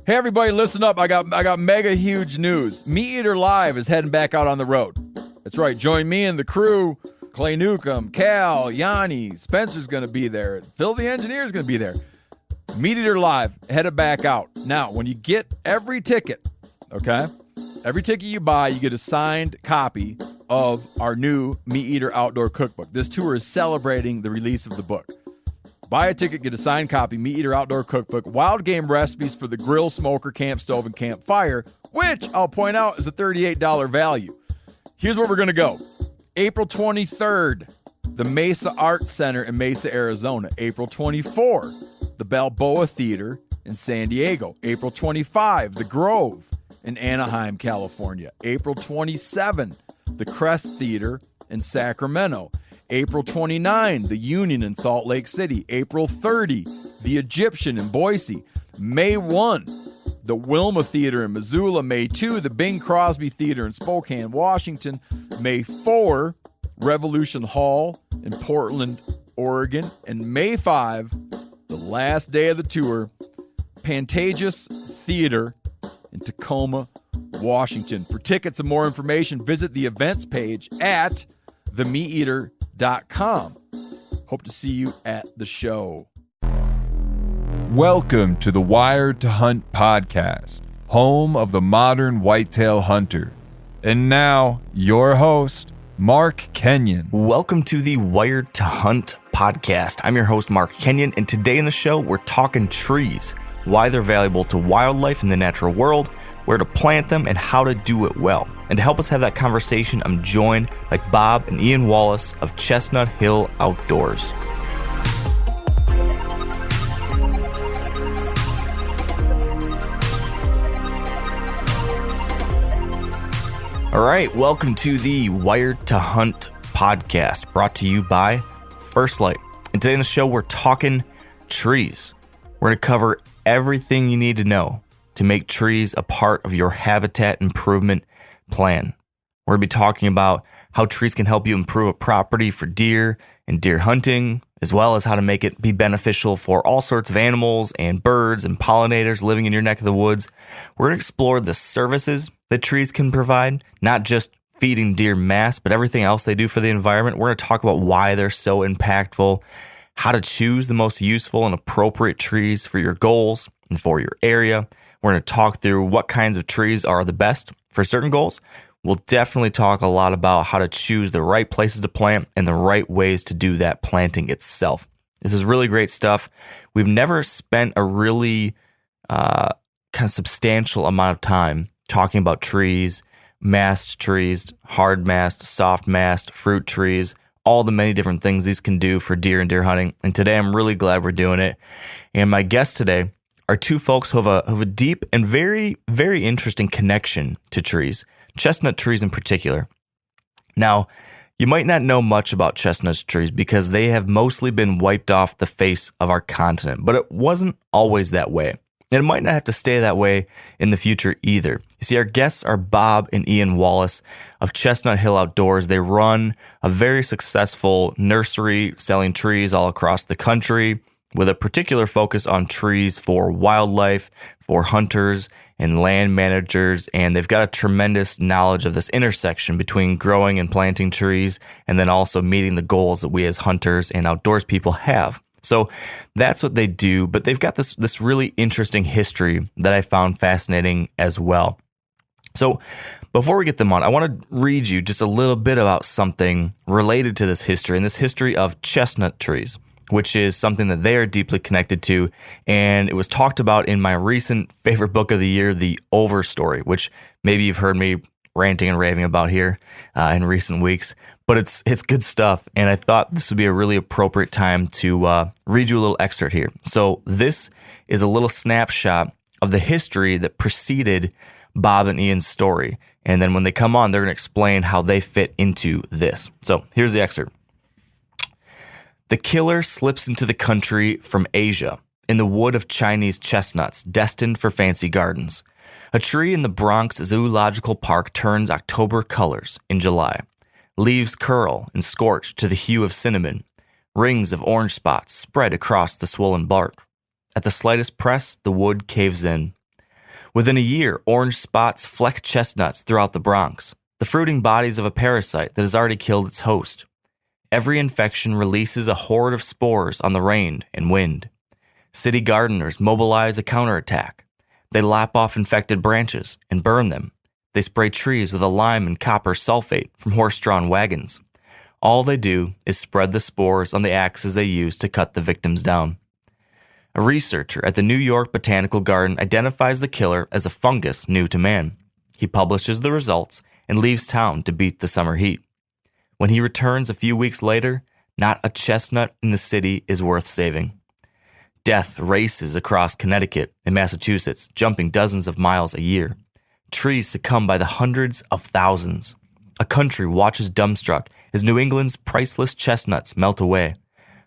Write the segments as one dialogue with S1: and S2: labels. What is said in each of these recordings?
S1: Hey everybody, listen up. I got mega huge news. Meat Eater Live is heading back out on the road. That's right. Join me and the crew. Clay Newcomb, Cal, Yanni, Spencer's going to be there. Phil the Engineer's going to be there. Meat Eater Live, headed back out. Now, when you get every ticket, okay, every ticket you buy, you get a signed copy of our new Meat Eater Outdoor Cookbook. This tour is celebrating the release of the book. Buy a ticket, get a signed copy, Meat Eater Outdoor Cookbook, wild game recipes for the grill, smoker, camp stove, and campfire, which I'll point out is a $38 value. Here's where we're going to go. April 23rd, the Mesa Art Center in Mesa, Arizona. April 24, the Balboa Theater in San Diego. April 25, the Grove in Anaheim, California. April 27, the Crest Theater in Sacramento. April 29, the Union in Salt Lake City. April 30, the Egyptian in Boise. May 1, the Wilma Theater in Missoula. May 2, the Bing Crosby Theater in Spokane, Washington. May 4, Revolution Hall in Portland, Oregon. And May 5, the last day of the tour, Pantages Theater in Tacoma, Washington. For tickets and more information, visit the events page at themeateater.com. Hope to see you at the show.
S2: Welcome to the Wired to Hunt podcast, home of the modern whitetail hunter. And now, your host, Mark Kenyon.
S3: Welcome to the Wired to Hunt podcast. I'm your host, Mark Kenyon, and today in the show, we're talking trees, why they're valuable to wildlife in the natural world, where to plant them, and how to do it well. And to help us have that conversation, I'm joined by Bob and Iain Wallace of Chestnut Hill Outdoors. All right, welcome to the Wired to Hunt podcast, brought to you by First Light. And today in the show, we're talking trees. We're going to cover everything you need to know to make trees a part of your habitat improvement plan. We're going to be talking about how trees can help you improve a property for deer and deer hunting, as well as how to make it be beneficial for all sorts of animals and birds and pollinators living in your neck of the woods. We're going to explore the services that trees can provide, not just feeding deer mass, but everything else they do for the environment. We're going to talk about why they're so impactful, how to choose the most useful and appropriate trees for your goals and for your area. We're going to talk through what kinds of trees are the best for certain goals. We'll definitely talk a lot about how to choose the right places to plant and the right ways to do that planting itself. This is really great stuff. We've never spent a really kind of substantial amount of time talking about trees, massed trees, hard massed, soft massed, fruit trees, all the many different things these can do for deer and deer hunting. And today I'm really glad we're doing it. And my guests today are two folks who have a deep and very, very interesting connection to trees, chestnut trees in particular. Now, you might not know much about chestnut trees because they have mostly been wiped off the face of our continent, but it wasn't always that way. And it might not have to stay that way in the future either. You see, our guests are Bob and Iain Wallace of Chestnut Hill Outdoors. They run a very successful nursery selling trees all across the country with a particular focus on trees for wildlife, for hunters and land managers. And they've got a tremendous knowledge of this intersection between growing and planting trees and then also meeting the goals that we as hunters and outdoors people have. So that's what they do, but they've got this really interesting history that I found fascinating as well. So before we get them on, I want to read you just a little bit about something related to this history and this history of chestnut trees, which is something that they are deeply connected to. And it was talked about in my recent favorite book of the year, The Overstory, which maybe you've heard me ranting and raving about here in recent weeks. But it's good stuff, and I thought this would be a really appropriate time to read you a little excerpt here. So this is a little snapshot of the history that preceded Bob and Iain's story. And then when they come on, they're going to explain how they fit into this. So here's the excerpt. The killer slips into the country from Asia in the wood of Chinese chestnuts destined for fancy gardens. A tree in the Bronx Zoological Park turns October colors in July. Leaves curl and scorch to the hue of cinnamon. Rings of orange spots spread across the swollen bark. At the slightest press, the wood caves in. Within a year, orange spots fleck chestnuts throughout the Bronx, the fruiting bodies of a parasite that has already killed its host. Every infection releases a horde of spores on the rain and wind. City gardeners mobilize a counterattack. They lap off infected branches and burn them. They spray trees with a lime and copper sulfate from horse-drawn wagons. All they do is spread the spores on the axes they use to cut the victims down. A researcher at the New York Botanical Garden identifies the killer as a fungus new to man. He publishes the results and leaves town to beat the summer heat. When he returns a few weeks later, not a chestnut in the city is worth saving. Death races across Connecticut and Massachusetts, jumping dozens of miles a year. Trees succumb by the hundreds of thousands. A country watches dumbstruck as New England's priceless chestnuts melt away.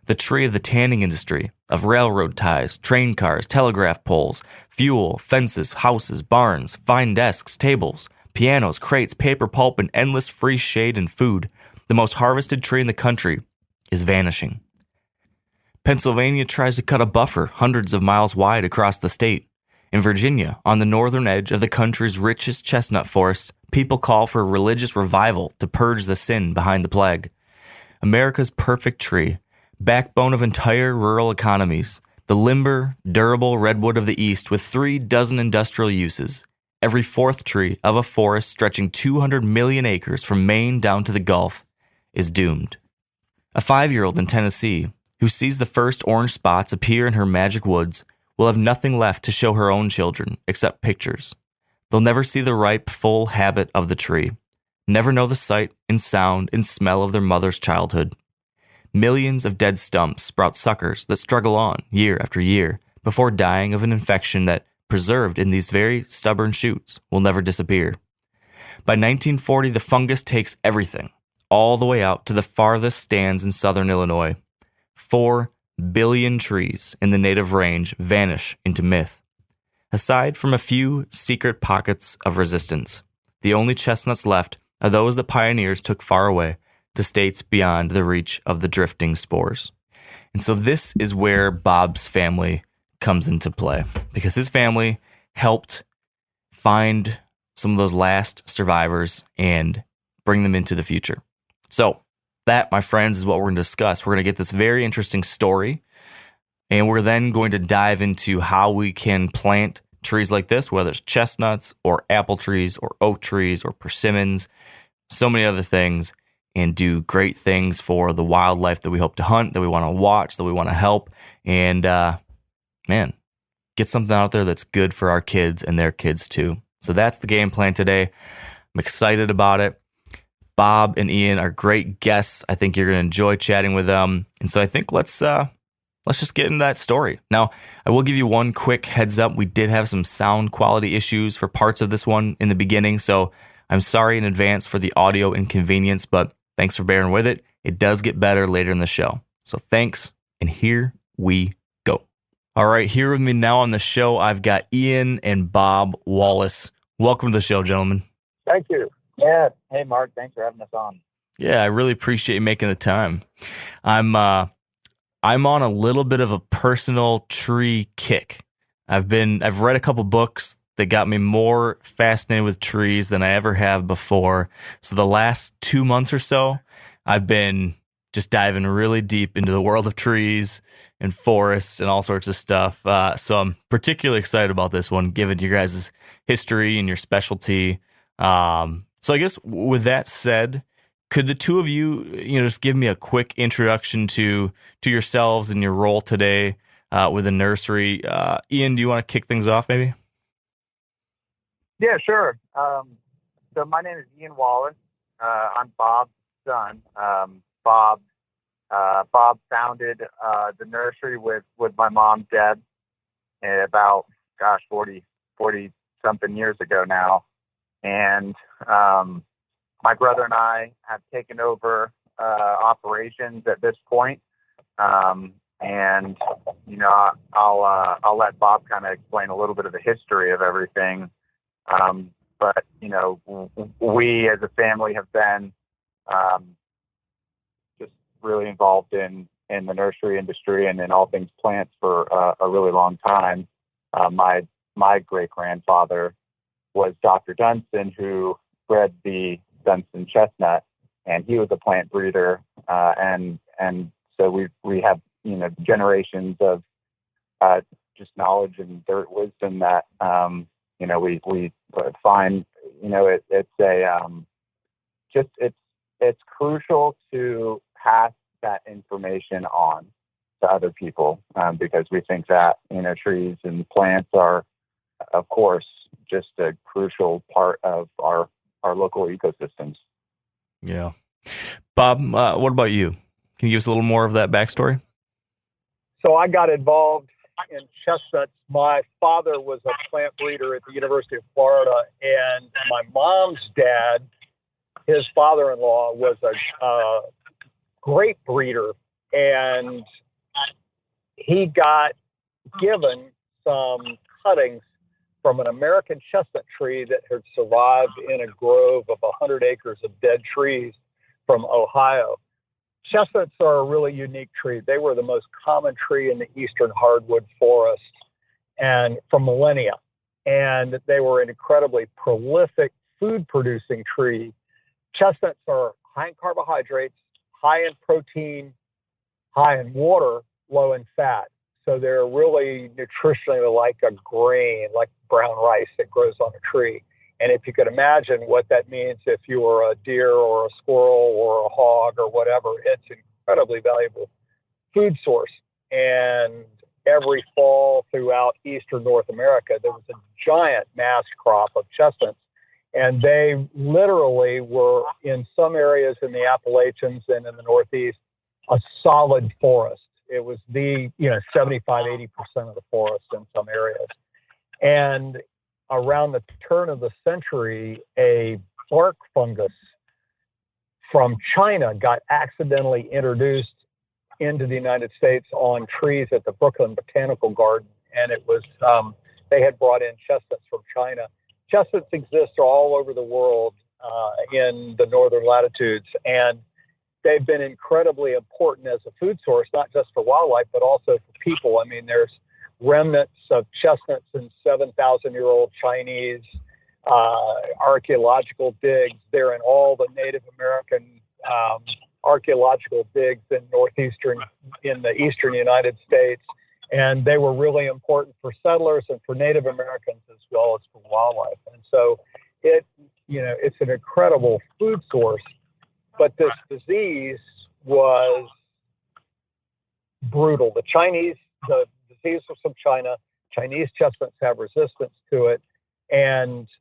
S3: The tree of the tanning industry, of railroad ties, train cars, telegraph poles, fuel, fences, houses, barns, fine desks, tables, pianos, crates, paper pulp, and endless free shade and food. The most harvested tree in the country is vanishing. Pennsylvania tries to cut a buffer hundreds of miles wide across the state. In Virginia, on the northern edge of the country's richest chestnut forests, people call for a religious revival to purge the sin behind the plague. America's perfect tree, backbone of entire rural economies, the limber, durable redwood of the East with 3 dozen industrial uses. Every fourth tree of a forest stretching 200 million acres from Maine down to the Gulf is doomed. A 5-year-old in Tennessee, who sees the first orange spots appear in her magic woods, will have nothing left to show her own children except pictures. They'll never see the ripe, full habit of the tree, never know the sight and sound and smell of their mother's childhood. Millions of dead stumps sprout suckers that struggle on year after year before dying of an infection that, preserved in these very stubborn shoots, will never disappear. By 1940, the fungus takes everything, all the way out to the farthest stands in southern Illinois. 4 billion trees in the native range vanish into myth. Aside from a few secret pockets of resistance, the only chestnuts left are those that pioneers took far away to states beyond the reach of the drifting spores. And so this is where Bob's family comes into play, because his family helped find some of those last survivors and bring them into the future. So that, my friends, is what we're going to discuss. We're going to get this very interesting story, and we're then going to dive into how we can plant trees like this, whether it's chestnuts or apple trees or oak trees or persimmons, so many other things, and do great things for the wildlife that we hope to hunt, that we want to watch, that we want to help, and man, get something out there that's good for our kids and their kids too. So that's the game plan today. I'm excited about it. Bob and Iain are great guests. I think you're going to enjoy chatting with them. And so I think let's just get into that story. Now, I will give you one quick heads up. We did have some sound quality issues for parts of this one in the beginning, so I'm sorry in advance for the audio inconvenience, but thanks for bearing with it. It does get better later in the show. So thanks, and here we go. All right, here with me now on the show, I've got Iain and Bob Wallace. Welcome to the show, gentlemen.
S4: Thank you. Yeah. Hey, Mark. Thanks for having us on.
S3: Yeah, I really appreciate you making the time. I'm on a little bit of a personal tree kick. I've read a couple books that got me more fascinated with trees than I ever have before. So the last 2 months or so, I've been just diving really deep into the world of trees and forests and all sorts of stuff. So I'm particularly excited about this one, given your guys' history and your specialty. So I guess with that said, could the two of you, just give me a quick introduction to yourselves and your role today with the nursery? Iain, do you want to kick things off, maybe?
S4: Yeah, sure. So my name is Iain Wallace. I'm Bob's son. Bob founded the nursery with my mom, Deb, about 40 something years ago now. And my brother and I have taken over operations at this point. And I'll let Bob kind of explain a little bit of the history of everything. But we as a family have been just really involved in the nursery industry and in all things plants for a really long time. My my great-grandfather was Dr. Dunstan, who bred the Dunstan chestnut, and he was a plant breeder. And so we have, generations of just knowledge and dirt wisdom that, we find, it's crucial to pass that information on to other people, because we think that, trees and plants are, of course, just a crucial part of our local ecosystems.
S3: Yeah. Bob, what about you? Can you give us a little more of that backstory?
S5: So I got involved in chestnuts. My father was a plant breeder at the University of Florida, and my mom's dad, his father-in-law, was a grape breeder, and he got given some cuttings from an American chestnut tree that had survived in a grove of 100 acres of dead trees from Ohio. Chestnuts are a really unique tree. They were the most common tree in the eastern hardwood forest and for millennia. And they were an incredibly prolific food-producing tree. Chestnuts are high in carbohydrates, high in protein, high in water, low in fat. So they're really nutritionally like a grain, like brown rice that grows on a tree. And if you could imagine what that means if you were a deer or a squirrel or a hog or whatever, it's an incredibly valuable food source. And every fall throughout eastern North America, there was a giant mass crop of chestnuts. And they literally were, in some areas in the Appalachians and in the Northeast, a solid forest. It was 75, 80% of the forest in some areas. And around the turn of the century, a bark fungus from China got accidentally introduced into the United States on trees at the Brooklyn Botanical Garden. And it was, they had brought in chestnuts from China. Chestnuts exist all over the world in the northern latitudes. And they've been incredibly important as a food source, not just for wildlife, but also for people. I mean, there's remnants of chestnuts in 7,000-year-old Chinese archaeological digs. They're in all the Native American archaeological digs in the eastern United States. And they were really important for settlers and for Native Americans as well as for wildlife. And so it's an incredible food source. But this disease was brutal. The disease was from China. Chinese chestnuts have resistance to it,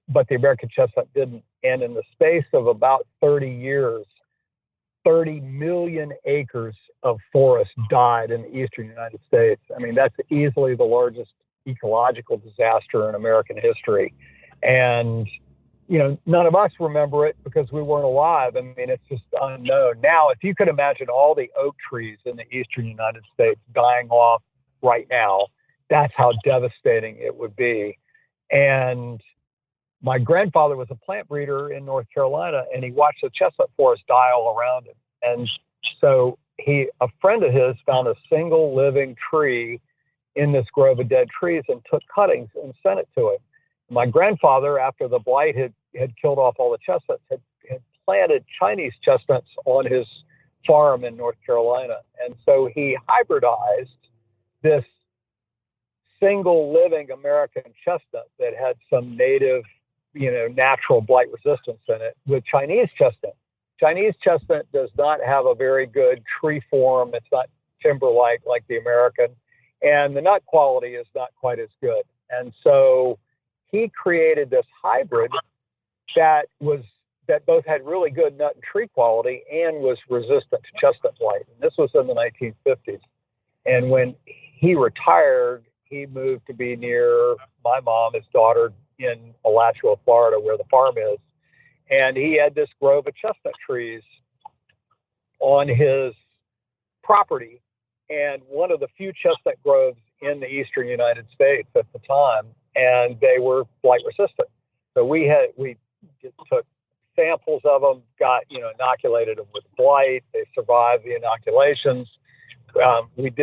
S5: but the American chestnut didn't. And in the space of about 30 years, 30 million acres of forest died in the eastern United States. I mean, that's easily the largest ecological disaster in American history. And none of us remember it because we weren't alive. I mean, it's just unknown. Now, if you could imagine all the oak trees in the eastern United States dying off right now, that's how devastating it would be. And my grandfather was a plant breeder in North Carolina, and he watched the chestnut forest die all around him. And so a friend of his found a single living tree in this grove of dead trees and took cuttings and sent it to him. My grandfather, after the blight had killed off all the chestnuts, had planted Chinese chestnuts on his farm in North Carolina. And so he hybridized this single living American chestnut that had some native, natural blight resistance in it with Chinese chestnut. Chinese chestnut does not have a very good tree form. It's not timber-like like the American. And the nut quality is not quite as good. And so he created this hybrid that both had really good nut and tree quality and was resistant to chestnut blight. And this was in the 1950s. And when he retired, he moved to be near my mom, his daughter, in Alachua, Florida, where the farm is. And he had this grove of chestnut trees on his property, and one of the few chestnut groves in the eastern United States at the time, and they were blight resistant. So we took samples of them, inoculated them with blight. They survived the inoculations. We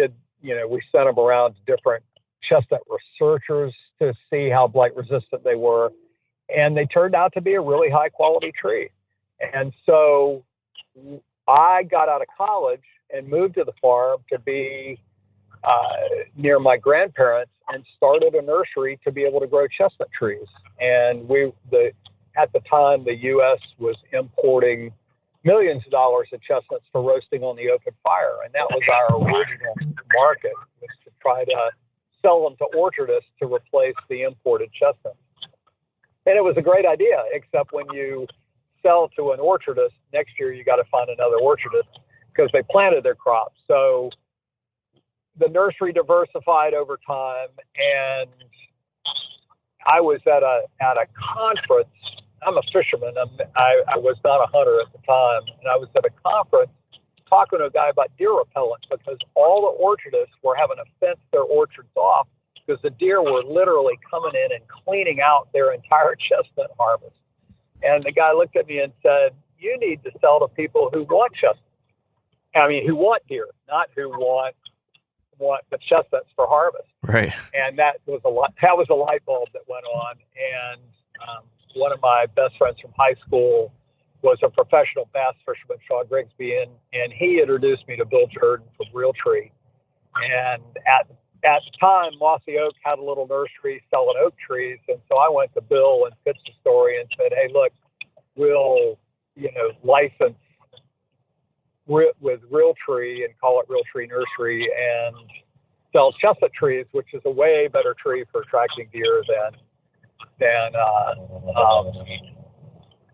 S5: sent them around to different chestnut researchers to see how blight resistant they were. And they turned out to be a really high quality tree. And so I got out of college and moved to the farm to be near my grandparents and started a nursery to be able to grow chestnut trees. And at the time, the U.S. was importing millions of dollars of chestnuts for roasting on the open fire. And that was our original market, was to try to sell them to orchardists to replace the imported chestnuts. And it was a great idea, except when you sell to an orchardist, next year you got to find another orchardist because they planted their crops. So the nursery diversified over time, and I was at a conference. I'm a fisherman. I was not a hunter at the time, and I was at a conference talking to a guy about deer repellent because all the orchardists were having to fence their orchards off because the deer were literally coming in and cleaning out their entire chestnut harvest. And the guy looked at me and said, "You need to sell to people who want chestnuts. I mean, who want deer, not who want the chestnuts for harvest."
S3: Right.
S5: And that was a light bulb that went on. And one of my best friends from high school was a professional bass fisherman, Sean Grigsby, and he introduced me to Bill Jordan from Realtree. And at the time, Mossy Oak had a little nursery selling oak trees, and so I went to Bill and pitched the story and said, "Hey, look, we'll license with Realtree and call it Realtree Nursery and sell chestnut trees, which is a way better tree for attracting deer than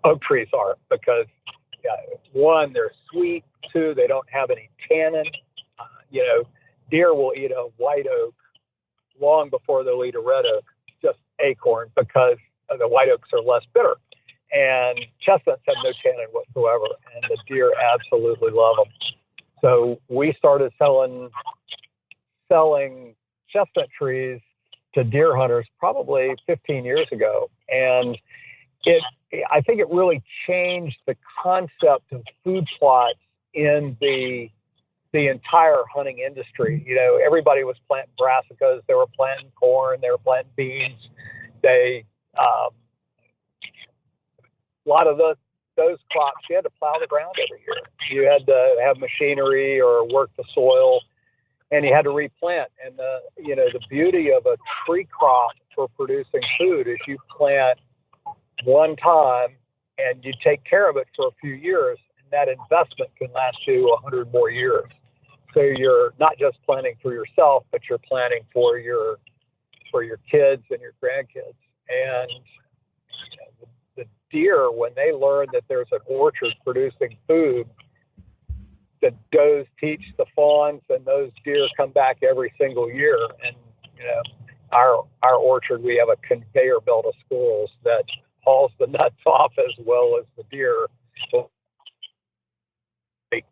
S5: oak trees are, because one, they're sweet, two, they don't have any tannin. Deer will eat a white oak long before they'll eat a red oak, just acorn, because the white oaks are less bitter. And chestnuts have no tannin whatsoever, and the deer absolutely love them. So we started selling chestnut trees to deer hunters probably 15 years ago. And I think it really changed the concept of food plots in the entire hunting industry. Everybody was planting brassicas, they were planting corn, they were planting beans. A lot of those crops, you had to plow the ground every year. You had to have machinery or work the soil, and you had to replant. And the beauty of a tree crop for producing food is you plant one time and you take care of it for a few years, and that investment can last you 100 more years. So you're not just planting for yourself, but you're planting for your kids and your grandkids. And the deer, when they learn that there's an orchard producing food, the does teach the fawns, and those deer come back every single year. And our orchard, we have a conveyor belt of squirrels that hauls the nuts off as well as the deer. So,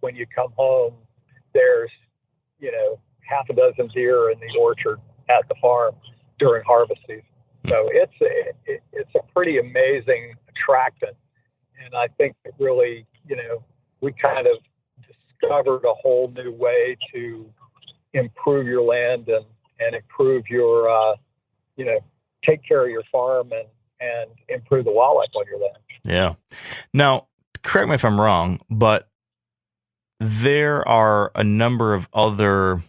S5: when you come home, there's half a dozen deer in the orchard at the farm during harvest season. So it's a pretty amazing attractant, and I think it really we kind of discovered a whole new way to improve your land and improve your take care of your farm and improve the wildlife on your land.
S3: Yeah. Now, correct me if I'm wrong, but there are a number of other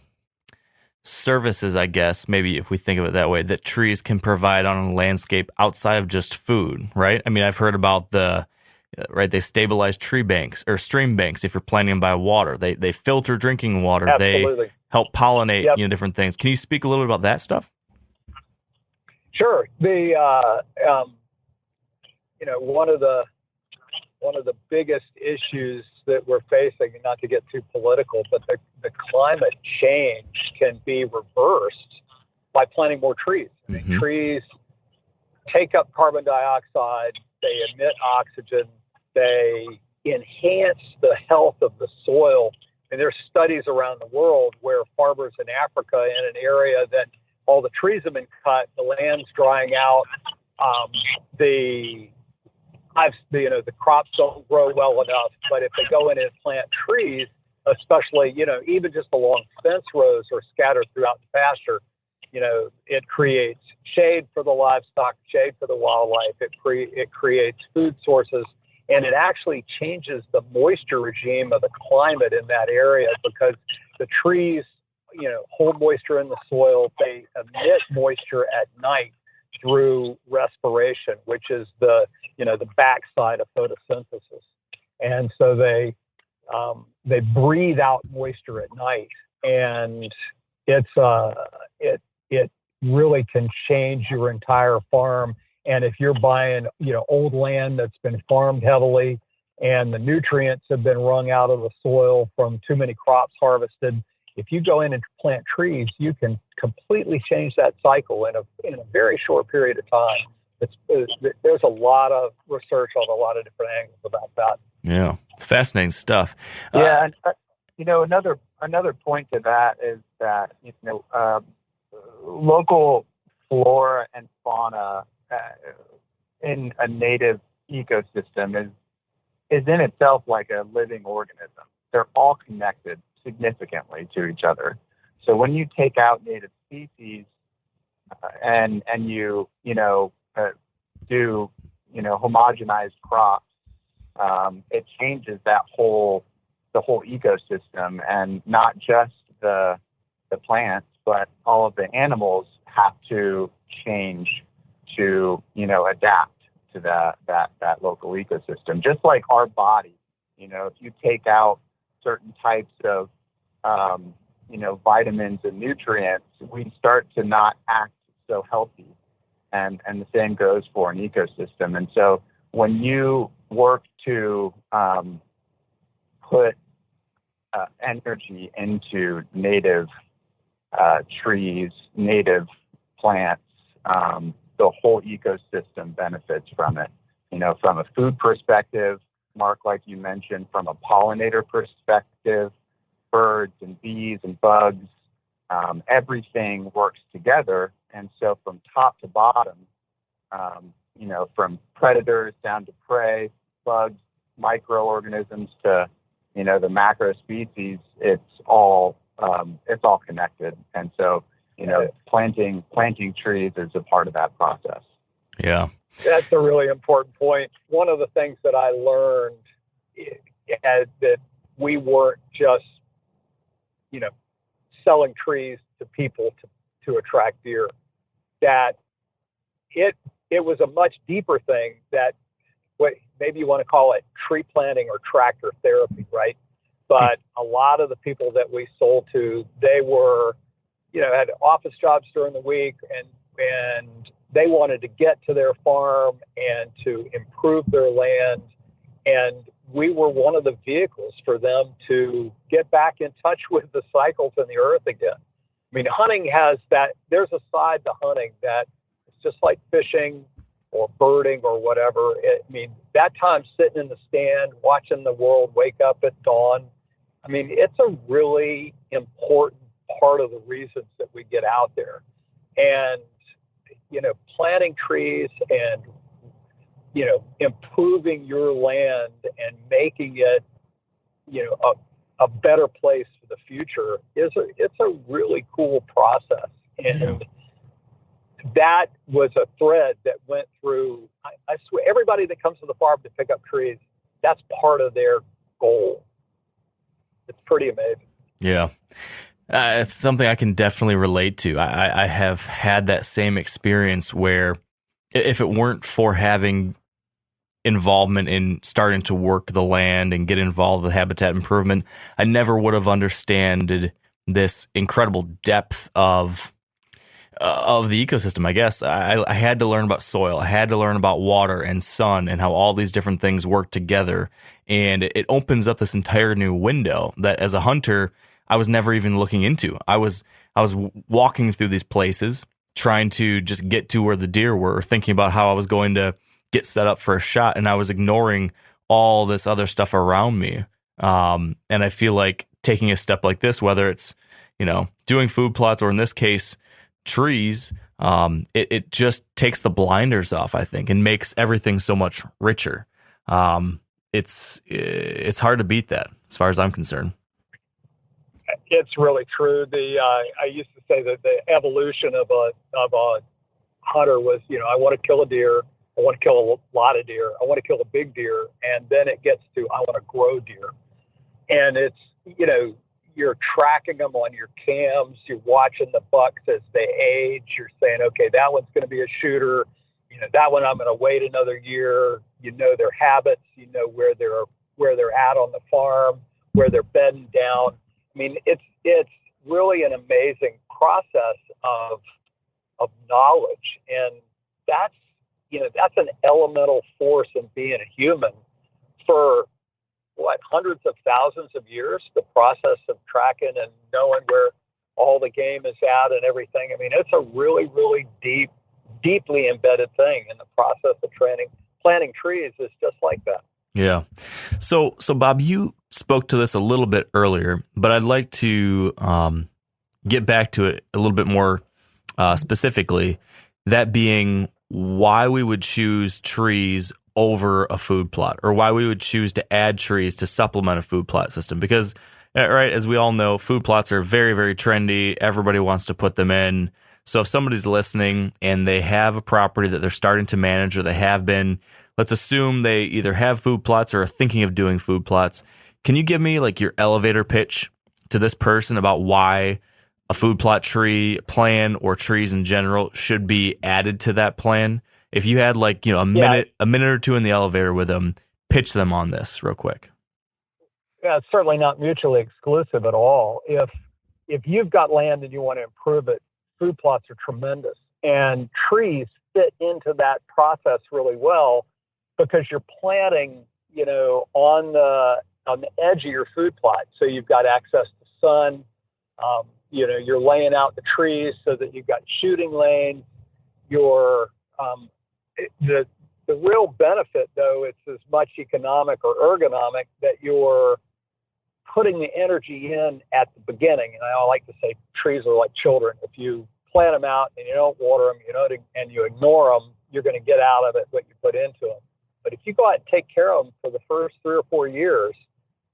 S3: services, I guess, maybe if we think of it that way, that trees can provide on a landscape outside of just food, right? I mean, I've heard about they stabilize tree banks or stream banks if you're planting them by water. They filter drinking water.
S5: Absolutely.
S3: They help pollinate,
S5: Yep.
S3: Different things. Can you speak a little bit about that stuff?
S5: Sure. One of the biggest issues that we're facing, and not to get too political, but the climate change can be reversed by planting more trees. I mean, trees take up carbon dioxide, they emit oxygen, they enhance the health of the soil. And there's studies around the world where farmers in Africa, in an area that all the trees have been cut, the land's drying out, the crops don't grow well enough. But if they go in and plant trees, especially, even just along fence rows or scattered throughout the pasture, it creates shade for the livestock, shade for the wildlife. It creates food sources, and it actually changes the moisture regime of the climate in that area because the trees, hold moisture in the soil. They emit moisture at night through respiration, which is the backside of photosynthesis. And so they breathe out moisture at night, and it really can change your entire farm. And if you're buying, old land that's been farmed heavily and the nutrients have been wrung out of the soil from too many crops harvested, if you go in and plant trees, you can completely change that cycle in a very short period of time. There's a lot of research on a lot of different angles about that.
S3: Yeah, it's fascinating stuff.
S4: Yeah, and another point to that is that local flora and fauna in a native ecosystem is in itself like a living organism. They're all connected significantly to each other. So when you take out native species and you do homogenized crops, it changes the whole ecosystem, and not just the plants, but all of the animals have to change to adapt to that local ecosystem. Just like our body, if you take out certain types of vitamins and nutrients, we start to not act so healthy, and the same goes for an ecosystem. And so when you work to put energy into native trees, native plants, the whole ecosystem benefits from it. From a food perspective, Mark, like you mentioned, from a pollinator perspective, birds and bees and bugs, everything works together. And so from top to bottom, from predators down to prey, bugs, microorganisms to, the macro species, it's all connected. And so, planting trees is a part of that process.
S3: Yeah.
S5: That's a really important point. One of the things that I learned is that we weren't just, selling trees to people to attract deer, that it was a much deeper thing, that maybe you want to call it tree planting or tractor therapy, right? But a lot of the people that we sold to, they were, had office jobs during the week, and they wanted to get to their farm and to improve their land. And we were one of the vehicles for them to get back in touch with the cycles in the earth again. I mean, hunting has that, there's a side to hunting that it's just like fishing or birding or whatever. That time sitting in the stand, watching the world wake up at dawn, it's a really important part of the reasons that we get out there. And, planting trees and, improving your land and making it, a better place for the future it's a really cool process. And that was a thread that went through, I swear, everybody that comes to the farm to pick up trees, that's part of their goal. It's pretty amazing.
S3: Yeah. It's something I can definitely relate to. I have had that same experience where if it weren't for having involvement in starting to work the land and get involved with habitat improvement, I never would have understood this incredible depth of the ecosystem. I guess I had to learn about soil. I had to learn about water and sun and how all these different things work together. And it opens up this entire new window that as a hunter, I was never even looking into. I was walking through these places, trying to just get to where the deer were, thinking about how I was going to get set up for a shot, and I was ignoring all this other stuff around me. And I feel like taking a step like this, whether it's, doing food plots or in this case, trees, it just takes the blinders off, I think, and makes everything so much richer. It's hard to beat that as far as I'm concerned.
S5: It's really true. I used to say that the evolution of a hunter was, I want to kill a deer, I want to kill a lot of deer, I want to kill a big deer, and then it gets to I want to grow deer. And it's, you're tracking them on your cams, you're watching the bucks as they age, you're saying, okay, that one's going to be a shooter, that one I'm going to wait another year. Their habits, where they're at on the farm, where they're bedding down. I mean, it's really an amazing process of knowledge, and that's an elemental force in being a human for hundreds of thousands of years. The process of tracking and knowing where all the game is at and everything. I mean, it's a really, really deeply embedded thing, and the process of planting trees is just like that.
S3: Yeah. So Bob, you spoke to this a little bit earlier, but I'd like to get back to it a little bit more specifically, that being why we would choose trees over a food plot, or why we would choose to add trees to supplement a food plot system. Because, right, as we all know, food plots are very, very trendy. Everybody wants to put them in. So if somebody's listening and they have a property that they're starting to manage, or they have been, let's assume they either have food plots or are thinking of doing food plots. Can you give me like your elevator pitch to this person about why a food plot tree plan, or trees in general, should be added to that plan? If you had a minute or two in the elevator with them, pitch them on this real quick.
S5: Yeah, it's certainly not mutually exclusive at all. If you've got land and you want to improve it, food plots are tremendous, and trees fit into that process really well, because you're planting, on the edge of your food plot. So you've got access to sun. You're laying out the trees so that you've got shooting lanes. The real benefit, though, it's as much economic or ergonomic that you're putting the energy in at the beginning. And I like to say trees are like children. If you plant them out and you don't water them, and you ignore them, you're going to get out of it what you put into them. But if you go out and take care of them for the first 3 or 4 years,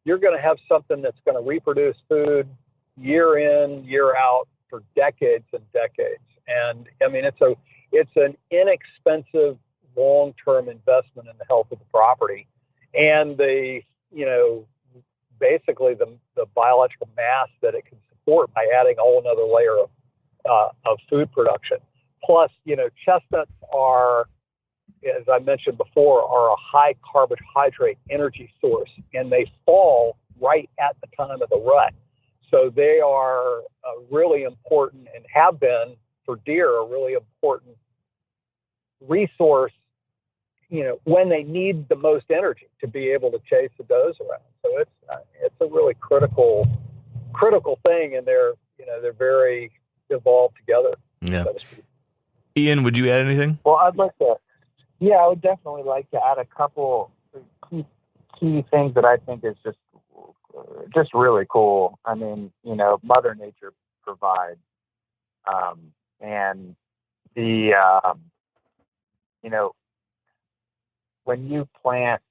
S5: you're going to have something that's going to reproduce food year in, year out for decades and decades. And I mean, it's an inexpensive long-term investment in the health of the property, and basically the biological mass that it can support by adding a whole another layer of food production. Plus, chestnuts are, as I mentioned before, are a high carbohydrate energy source, and they fall right at the time of the rut. So they are really important, and have been for deer, a really important resource, when they need the most energy to be able to chase the does around. So it's a really critical thing, and they're very evolved together.
S3: Yeah. Ian, would you add anything?
S4: Well, I would definitely like to add a couple key things that I think is just really cool. I mean, Mother Nature provides, and when you plant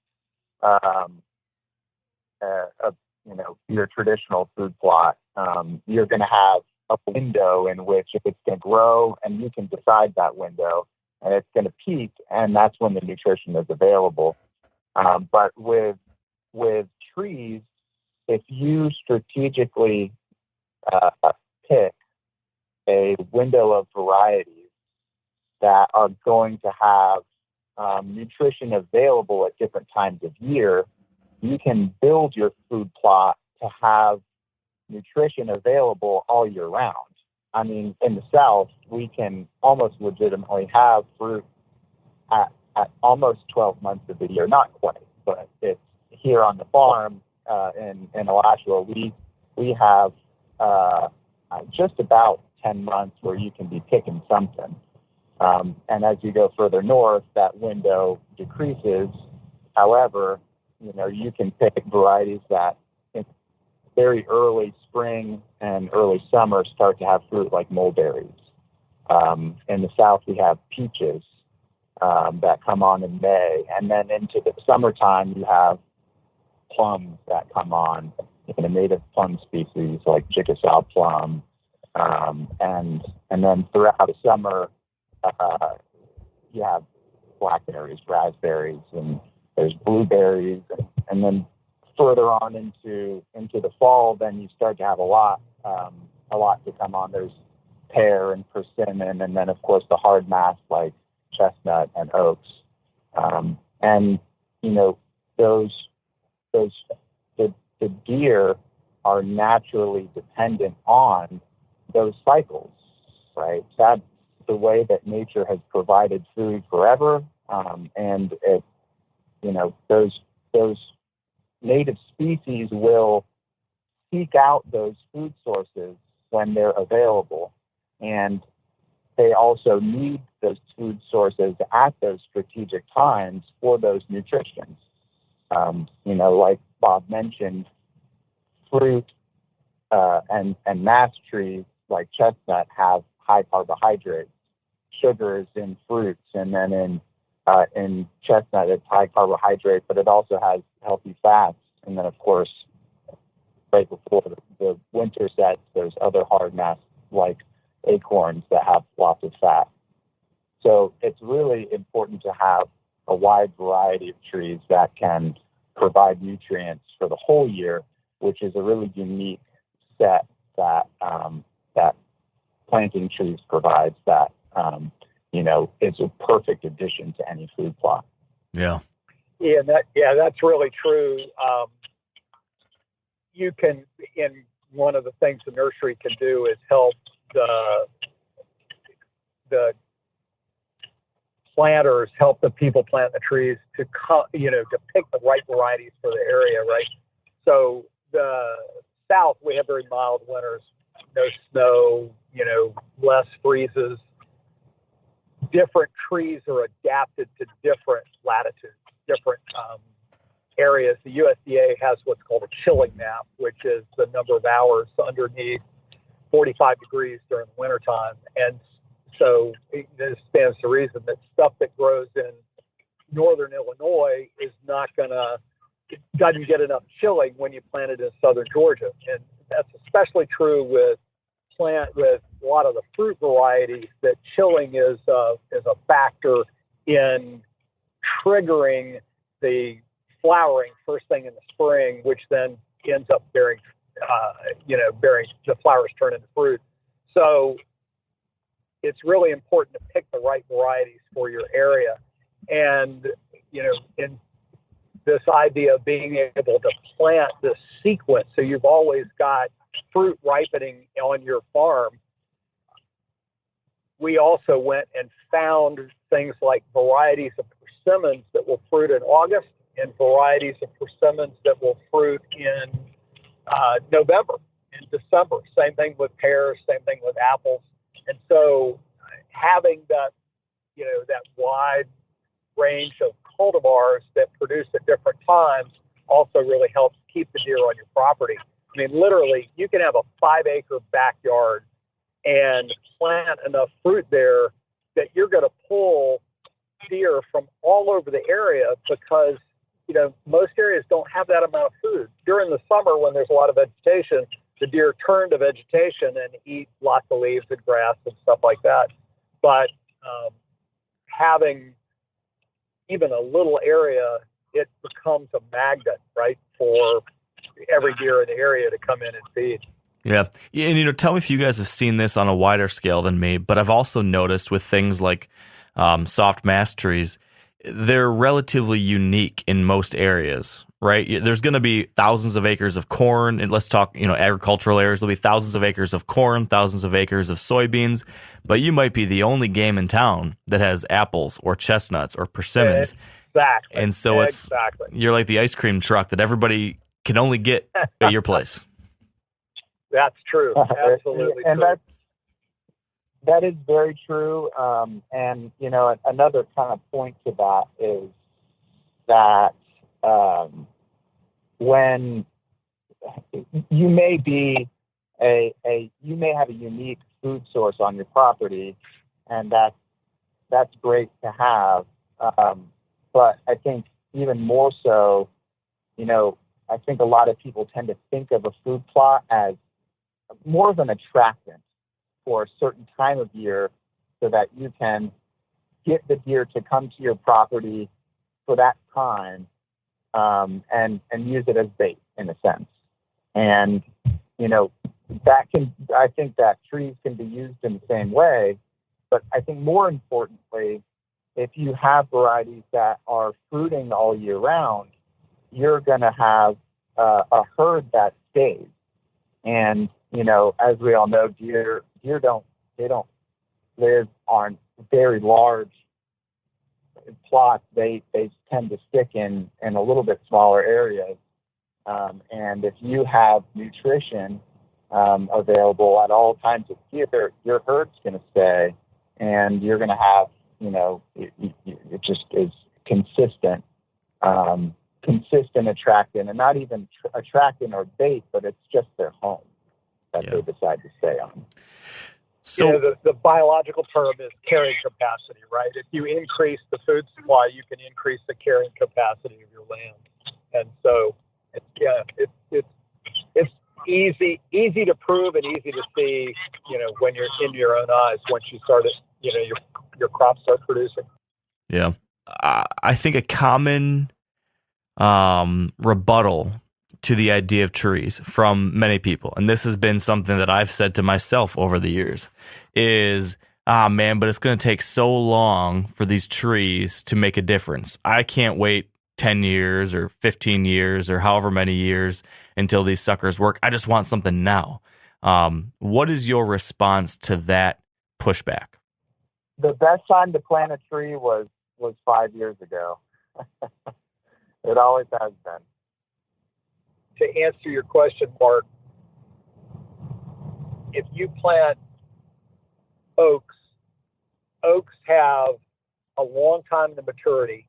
S4: your traditional food plot, you're going to have a window in which it's going to grow, and you can decide that window, and it's going to peak, and that's when the nutrition is available. But with trees, if you strategically pick a window of varieties that are going to have nutrition available at different times of year, you can build your food plot to have nutrition available all year round. I mean, in the South, we can almost legitimately have fruit at almost 12 months of the year. Not quite, but it's here on the farm in Alachua, we have just about 10 months where you can be picking something. And as you go further north, that window decreases. However, you can pick varieties that in very early spring and early summer start to have fruit, like mulberries. In the South, we have peaches that come on in May. And then into the summertime, you have plums that come on. native plum species like Chickasaw plum, and then throughout the summer, you have blackberries, raspberries, and there's blueberries, and then further on into the fall, then you start to have a lot to come on. There's pear and persimmon, and then of course the hard mass like chestnut and oaks, and the deer are naturally dependent on those cycles, right? That's the way that nature has provided food forever, and those native species will seek out those food sources when they're available, and they also need those food sources at those strategic times for those nutritions. Like Bob mentioned, fruit and mass trees like chestnut have high carbohydrates. Sugars in fruits, and then in chestnut it's high carbohydrate, but it also has healthy fats. And then of course, right before the winter sets, there's other hard mass like acorns that have lots of fat. So it's really important to have a wide variety of trees that can provide nutrients for the whole year, which is a really unique set that planting trees provides that, it's a perfect addition to any food plot.
S3: Yeah.
S5: That's really true. You can, in one of the things the nursery can do is help the planters, help the people plant the trees to pick the right varieties for the area, right? So the South, we have very mild winters, no snow, less freezes. Different trees are adapted to different latitudes, different areas. The USDA has what's called a chilling map, which is the number of hours underneath 45 degrees during the wintertime. And so this stands to reason that stuff that grows in northern Illinois doesn't get enough chilling when you plant it in southern Georgia. And that's especially true with a lot of the fruit varieties, that chilling is a factor in triggering the flowering first thing in the spring, which then ends up bearing the flowers turn into fruit. So it's really important to pick the right varieties for your area. And, in this idea of being able to plant the sequence, so you've always got fruit ripening on your farm. We also went and found things like varieties of persimmons that will fruit in August and varieties of persimmons that will fruit in November and December. Same thing with pears, same thing with apples. And so having that wide range of cultivars that produce at different times also really helps keep the deer on your property. I mean, literally, you can have a 5-acre backyard and plant enough fruit there that you're going to pull deer from all over the area, because most areas don't have that amount of food. During the summer, when there's a lot of vegetation, the deer turn to vegetation and eat lots of leaves and grass and stuff like that. But having even a little area, it becomes a magnet, right, for every deer in the area to come in and feed.
S3: Yeah. And, tell me if you guys have seen this on a wider scale than me, but I've also noticed with things like soft mass trees, they're relatively unique in most areas, right? There's going to be thousands of acres of corn, and let's talk, agricultural areas. There'll be thousands of acres of corn, thousands of acres of soybeans, but you might be the only game in town that has apples or chestnuts or persimmons.
S5: Exactly.
S3: And so you're like the ice cream truck that everybody can only get at your place.
S5: That's true. Absolutely
S4: and
S5: true.
S4: That is very true. And, another kind of point to that is that when you may be you may have a unique food source on your property, and that's great to have. But I think even more so, I think a lot of people tend to think of a food plot as more of an attractant for a certain time of year so that you can get the deer to come to your property for that time, and use it as bait in a sense. And, I think that trees can be used in the same way, but I think more importantly, if you have varieties that are fruiting all year round, you're going to have a herd that stays. And, as we all know, deer don't live on very large plots. They tend to stick in a little bit smaller areas. And if you have nutrition available at all times of year, your herd's going to stay, and you're going to have, it just is consistent attractant, and not even attractant or bait, but it's just their home that they decide to stay on.
S5: So the biological term is carrying capacity, right? If you increase the food supply, you can increase the carrying capacity of your land. And so it's easy to prove and easy to see, when you're into your own eyes, once you start it, your crops start producing.
S3: Yeah. I think a common rebuttal to the idea of trees from many people, and this has been something that I've said to myself over the years, is, man, but it's going to take so long for these trees to make a difference. I can't wait 10 years or 15 years or however many years until these suckers work. I just want something now. What is your response to that pushback?
S4: The best time to plant a tree was 5 years ago. It always has been.
S5: To answer your question, Mark, if you plant oaks have a long time to maturity.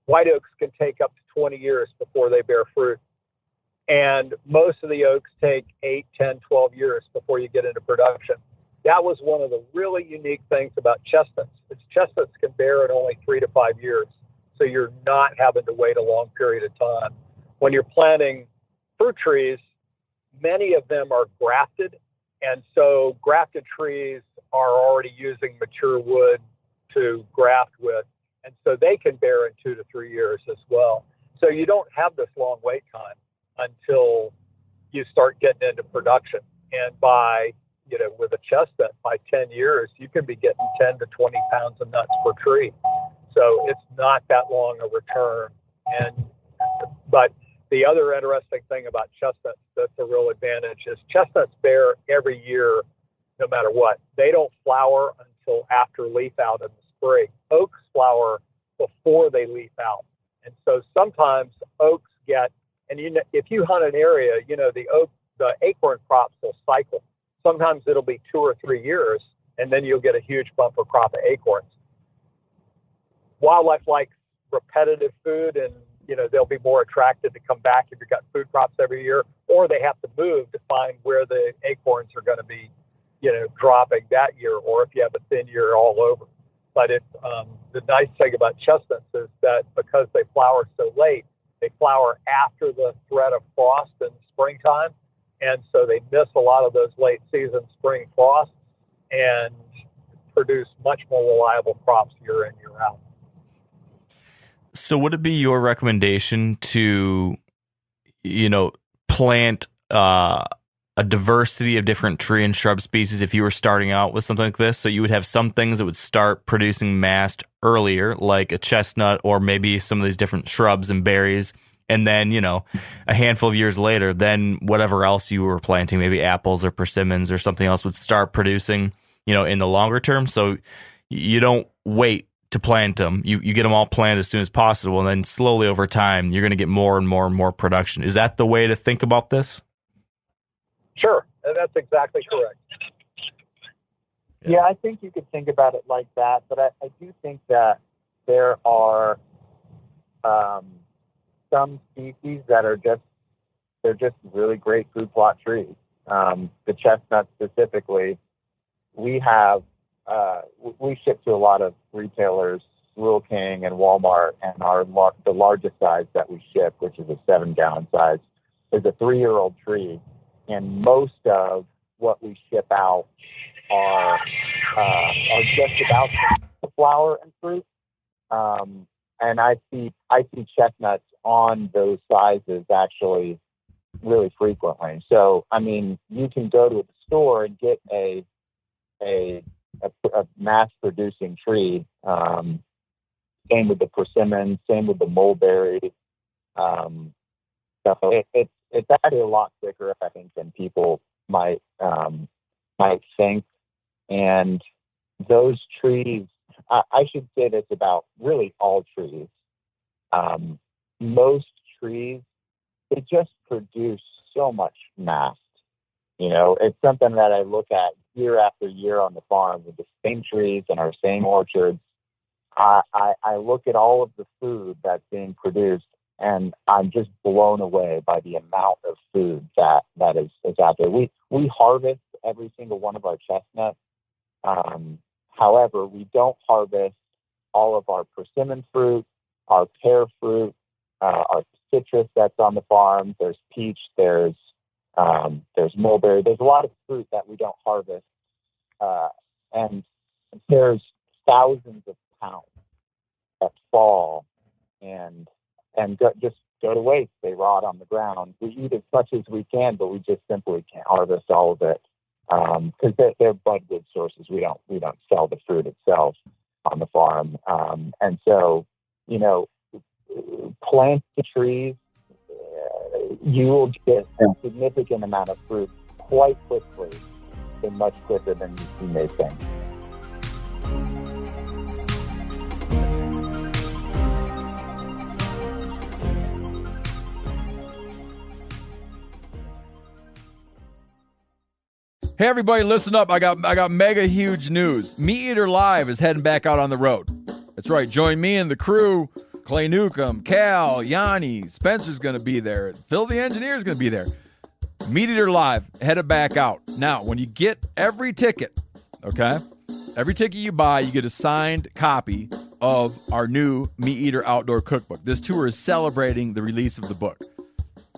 S5: White oaks can take up to 20 years before they bear fruit. And most of the oaks take 8, 10, 12 years before you get into production. That was one of the really unique things about chestnuts. Chestnuts can bear in only 3 to 5 years. So you're not having to wait a long period of time. When you're planting fruit trees, many of them are grafted. And so grafted trees are already using mature wood to graft with. And so they can bear in 2 to 3 years as well. So you don't have this long wait time until you start getting into production. And with a chestnut, by 10 years, you can be getting 10 to 20 pounds of nuts per tree. So it's not that long a return. But the other interesting thing about chestnuts that's a real advantage is chestnuts bear every year, no matter what. They don't flower until after leaf out in the spring. Oaks flower before they leaf out. And so sometimes oaks get, and if you hunt an area, the acorn crops will cycle. Sometimes it'll be 2 or 3 years, and then you'll get a huge bumper crop of acorns. Wildlife likes repetitive food, and they'll be more attracted to come back if you've got food crops every year, or they have to move to find where the acorns are going to be, dropping that year, or if you have a thin year all over. But the nice thing about chestnuts is that because they flower so late, they flower after the threat of frost in springtime, and so they miss a lot of those late season spring frosts and produce much more reliable crops year in, year out.
S3: So would it be your recommendation to, plant a diversity of different tree and shrub species if you were starting out with something like this? So you would have some things that would start producing mast earlier, like a chestnut or maybe some of these different shrubs and berries. And then, a handful of years later, then whatever else you were planting, maybe apples or persimmons or something else would start producing, in the longer term. So you don't wait to plant them. You get them all planted as soon as possible. And then slowly over time, you're going to get more and more and more production. Is that the way to think about this?
S5: Sure. That's exactly correct.
S4: Yeah, I think you could think about it like that. But I do think that there are some species that are just really great food plot trees. The chestnut specifically, we ship to a lot of retailers Rural King and Walmart, and the largest size that we ship, which is a 7-gallon size, is a 3-year-old tree. And most of what we ship out are just about the flower and fruit. And I see chestnuts on those sizes actually really frequently. So, I mean, you can go to the store and get a mass-producing tree. Same with the persimmon, same with the mulberry. So it's actually a lot quicker, I think, than people might think. And those trees, I should say this about really all trees. Most trees, they just produce so much mast. You know, it's something that I look at year after year on the farm with the same trees and our same orchards. I look at all of the food that's being produced, and I'm just blown away by the amount of food that is out there. We harvest every single one of our chestnuts. However, we don't harvest all of our persimmon fruit, our pear fruit, our citrus that's on the farm. There's peach, there's mulberry. There's a lot of fruit that we don't harvest. And there's thousands of pounds that fall and just go to waste. They rot on the ground. We eat as much as we can, but we just simply can't harvest all of it because they're budwood sources. We don't sell the fruit itself on the farm, and so plant the trees. You will get a significant amount of fruit quite quickly, and much quicker than you may think.
S1: Hey everybody, listen up. I got mega huge news. Meat Eater Live is heading back out on the road. That's right. Join me and the crew. Clay Newcomb, Cal, Yanni, Spencer's going to be there. Phil the engineer's going to be there. Meat Eater Live headed back out. Now, when you get every ticket, okay? Every ticket you buy, you get a signed copy of our new Meat Eater Outdoor Cookbook. This tour is celebrating the release of the book.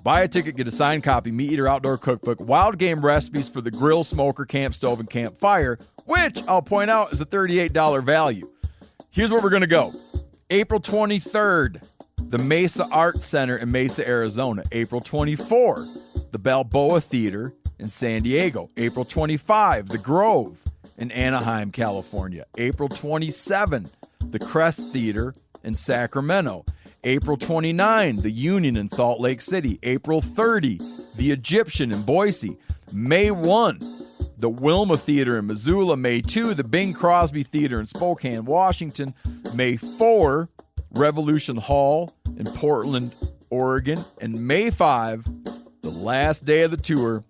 S1: Buy a ticket, get a signed copy, Meat Eater Outdoor Cookbook, wild game recipes for the grill, smoker, camp stove, and campfire, which I'll point out is a $38 value. Here's where we're going to go. April 23rd, the Mesa Arts Center in Mesa, Arizona. April 24, the Balboa Theater in San Diego. April 25, the Grove in Anaheim, California. April 27, the Crest Theater in Sacramento. April 29, the Union in Salt Lake City. April 30, the Egyptian in Boise. May 1, the Wilma Theater in Missoula. May 2, the Bing Crosby Theater in Spokane, Washington. May 4, Revolution Hall in Portland, Oregon. And May 5, the last day of the tour,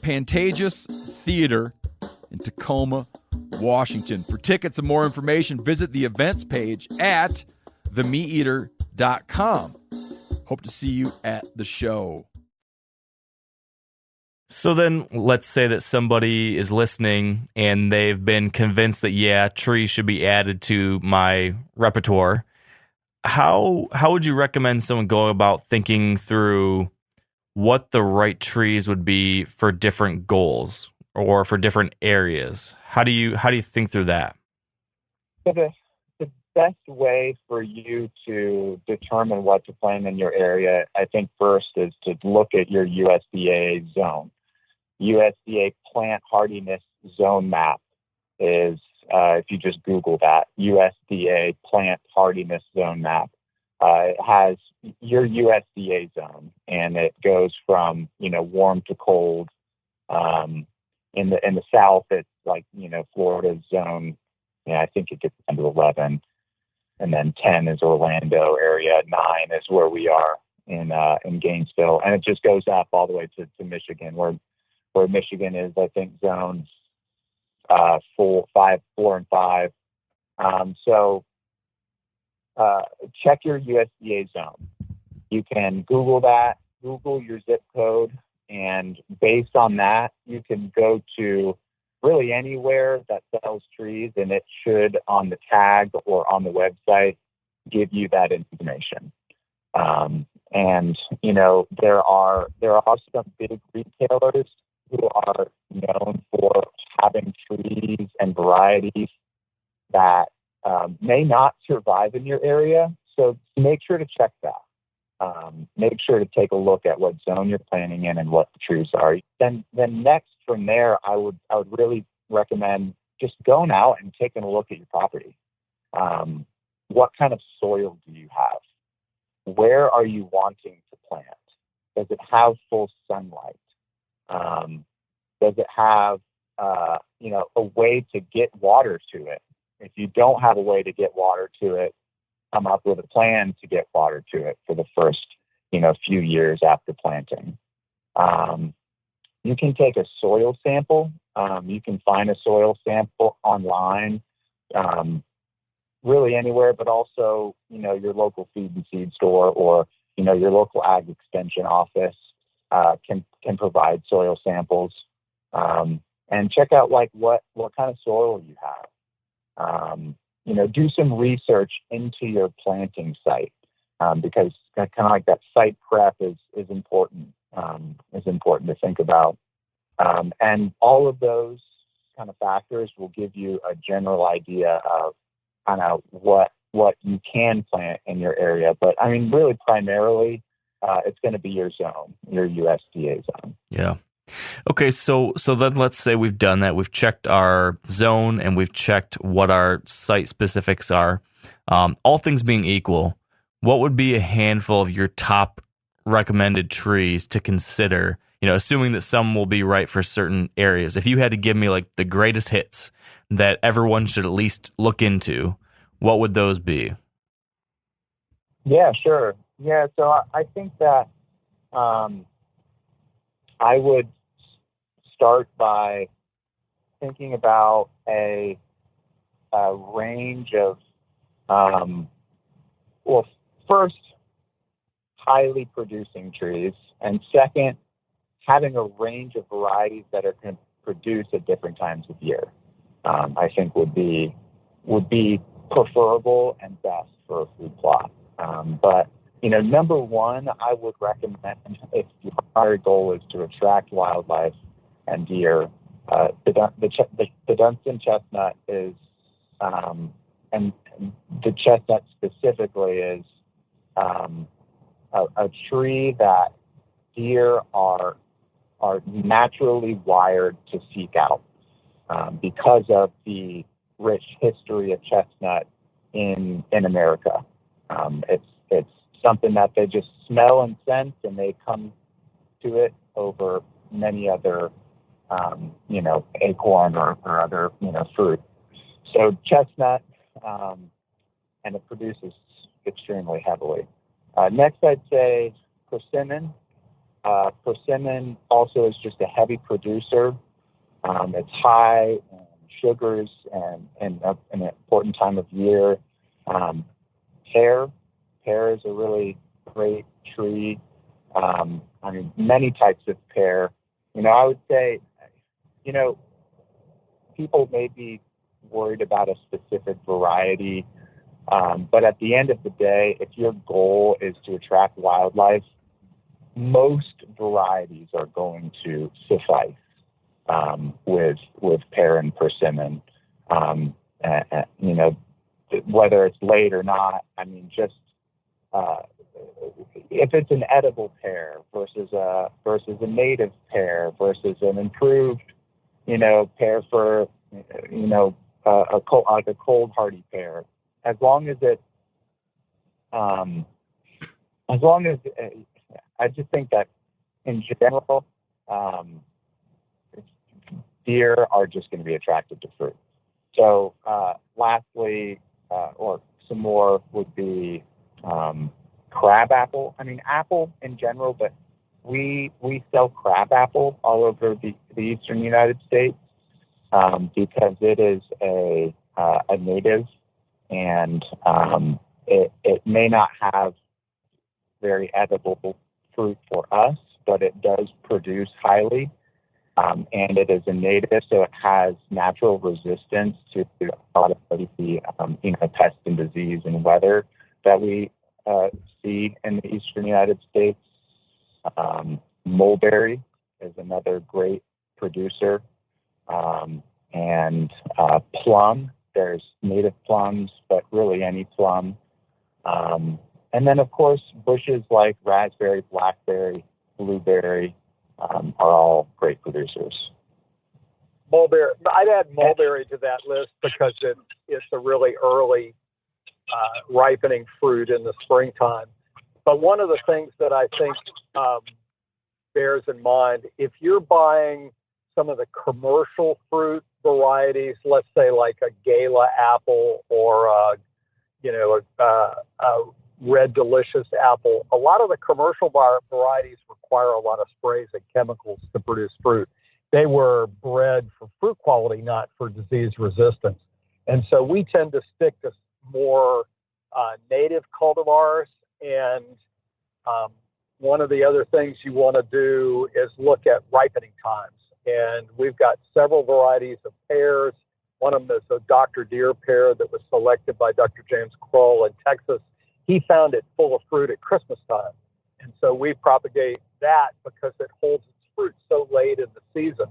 S1: Pantages Theater in Tacoma, Washington. For tickets and more information, visit the events page at themeateater.com. Hope to see you at the show.
S3: So then let's say that somebody is listening and they've been convinced that, trees should be added to my repertoire. How would you recommend someone go about thinking through what the right trees would be for different goals or for different areas? How do you think through that?
S4: The best way for you to determine what to plant in your area, I think first is to look at your USDA zone. USDA plant hardiness zone map is, if you just Google that, USDA plant hardiness zone map, it has your USDA zone, and it goes from, warm to cold. In the south, it's like, Florida's zone, I think it gets down to 11. And then 10 is Orlando area. 9 is where we are in Gainesville. And it just goes up all the way to Michigan, where Michigan is, I think, zones 4 and 5. So check your USDA zone. You can Google that, Google your zip code, and based on that, you can go to really anywhere that sells trees, and it should on the tag or on the website give you that information. And there are some big retailers who are known for having trees and varieties that may not survive in your area. So make sure to check that. Make sure to take a look at what zone you're planting in and what the trees are. Then next from there, I would really recommend just going out and taking a look at your property. What kind of soil do you have? Where are you wanting to plant? Does it have full sunlight? Does it have a way to get water to it? If you don't have a way to get water to it, come up with a plan to get water to it for the first few years after planting. You can take a soil sample. You can find a soil sample online, really anywhere, but also your local feed and seed store or your local ag extension office can provide soil samples, and check out like what kind of soil you have. Do some research into your planting site, because kind of like that site prep is important. Is important to think about, and all of those kind of factors will give you a general idea of kind of what you can plant in your area. But I mean, really, primarily, it's going to be your zone, your USDA zone.
S3: Yeah. Okay, so then let's say we've done that. We've checked our zone and we've checked what our site specifics are. All things being equal, what would be a handful of your top recommended trees to consider, assuming that some will be right for certain areas? If you had to give me like the greatest hits that everyone should at least look into, what would those be?
S4: Yeah, sure. Yeah, so I think that I would start by thinking about a range of, first, highly producing trees, and second, having a range of varieties that are going to produce at different times of year. I think would be preferable and best for a food plot. But number one, I would recommend, if your primary goal is to attract wildlife and deer, the Dunstan chestnut is, and the chestnut specifically is a tree that deer are naturally wired to seek out, because of the rich history of chestnut in America. It's something that they just smell and sense, and they come to it over many other, acorn or other, fruit. So chestnut, and it produces extremely heavily. Next, I'd say persimmon. Persimmon also is just a heavy producer. It's high in sugars and an important time of year. Pear is a really great tree. Many types of pear. I would say, people may be worried about a specific variety, but at the end of the day, if your goal is to attract wildlife, most varieties are going to suffice with pear and persimmon. Whether it's late or not, if it's an edible pear versus a native pear versus an improved, pear for, a cold hardy pear, as long as I just think that in general, deer are just going to be attracted to fruit. So, lastly, or some more would be crab apple. Apple in general, but we sell crab apple all over the eastern United States, because it is a native, and it may not have very edible fruit for us, but it does produce highly. and it is a native, so it has natural resistance to a lot of the pests and disease and weather that we see in the eastern United States. Mulberry is another great producer, and plum. There's native plums, but really any plum. And then, of course, bushes like raspberry, blackberry, blueberry are all great producers.
S5: Mulberry. I'd add mulberry to that list because it's a really early ripening fruit in the springtime. But one of the things that I think bears in mind, if you're buying some of the commercial fruit varieties, let's say like a Gala apple or a Red Delicious apple, a lot of the commercial varieties require a lot of sprays and chemicals to produce fruit. They were bred for fruit quality, not for disease resistance. And so we tend to stick to more native cultivars. And one of the other things you want to do is look at ripening times. And we've got several varieties of pears. One of them is a Dr. Deere pear that was selected by Dr. James Kroll in Texas. He found it full of fruit at Christmas time. And so we propagate that because it holds its fruit so late in the season.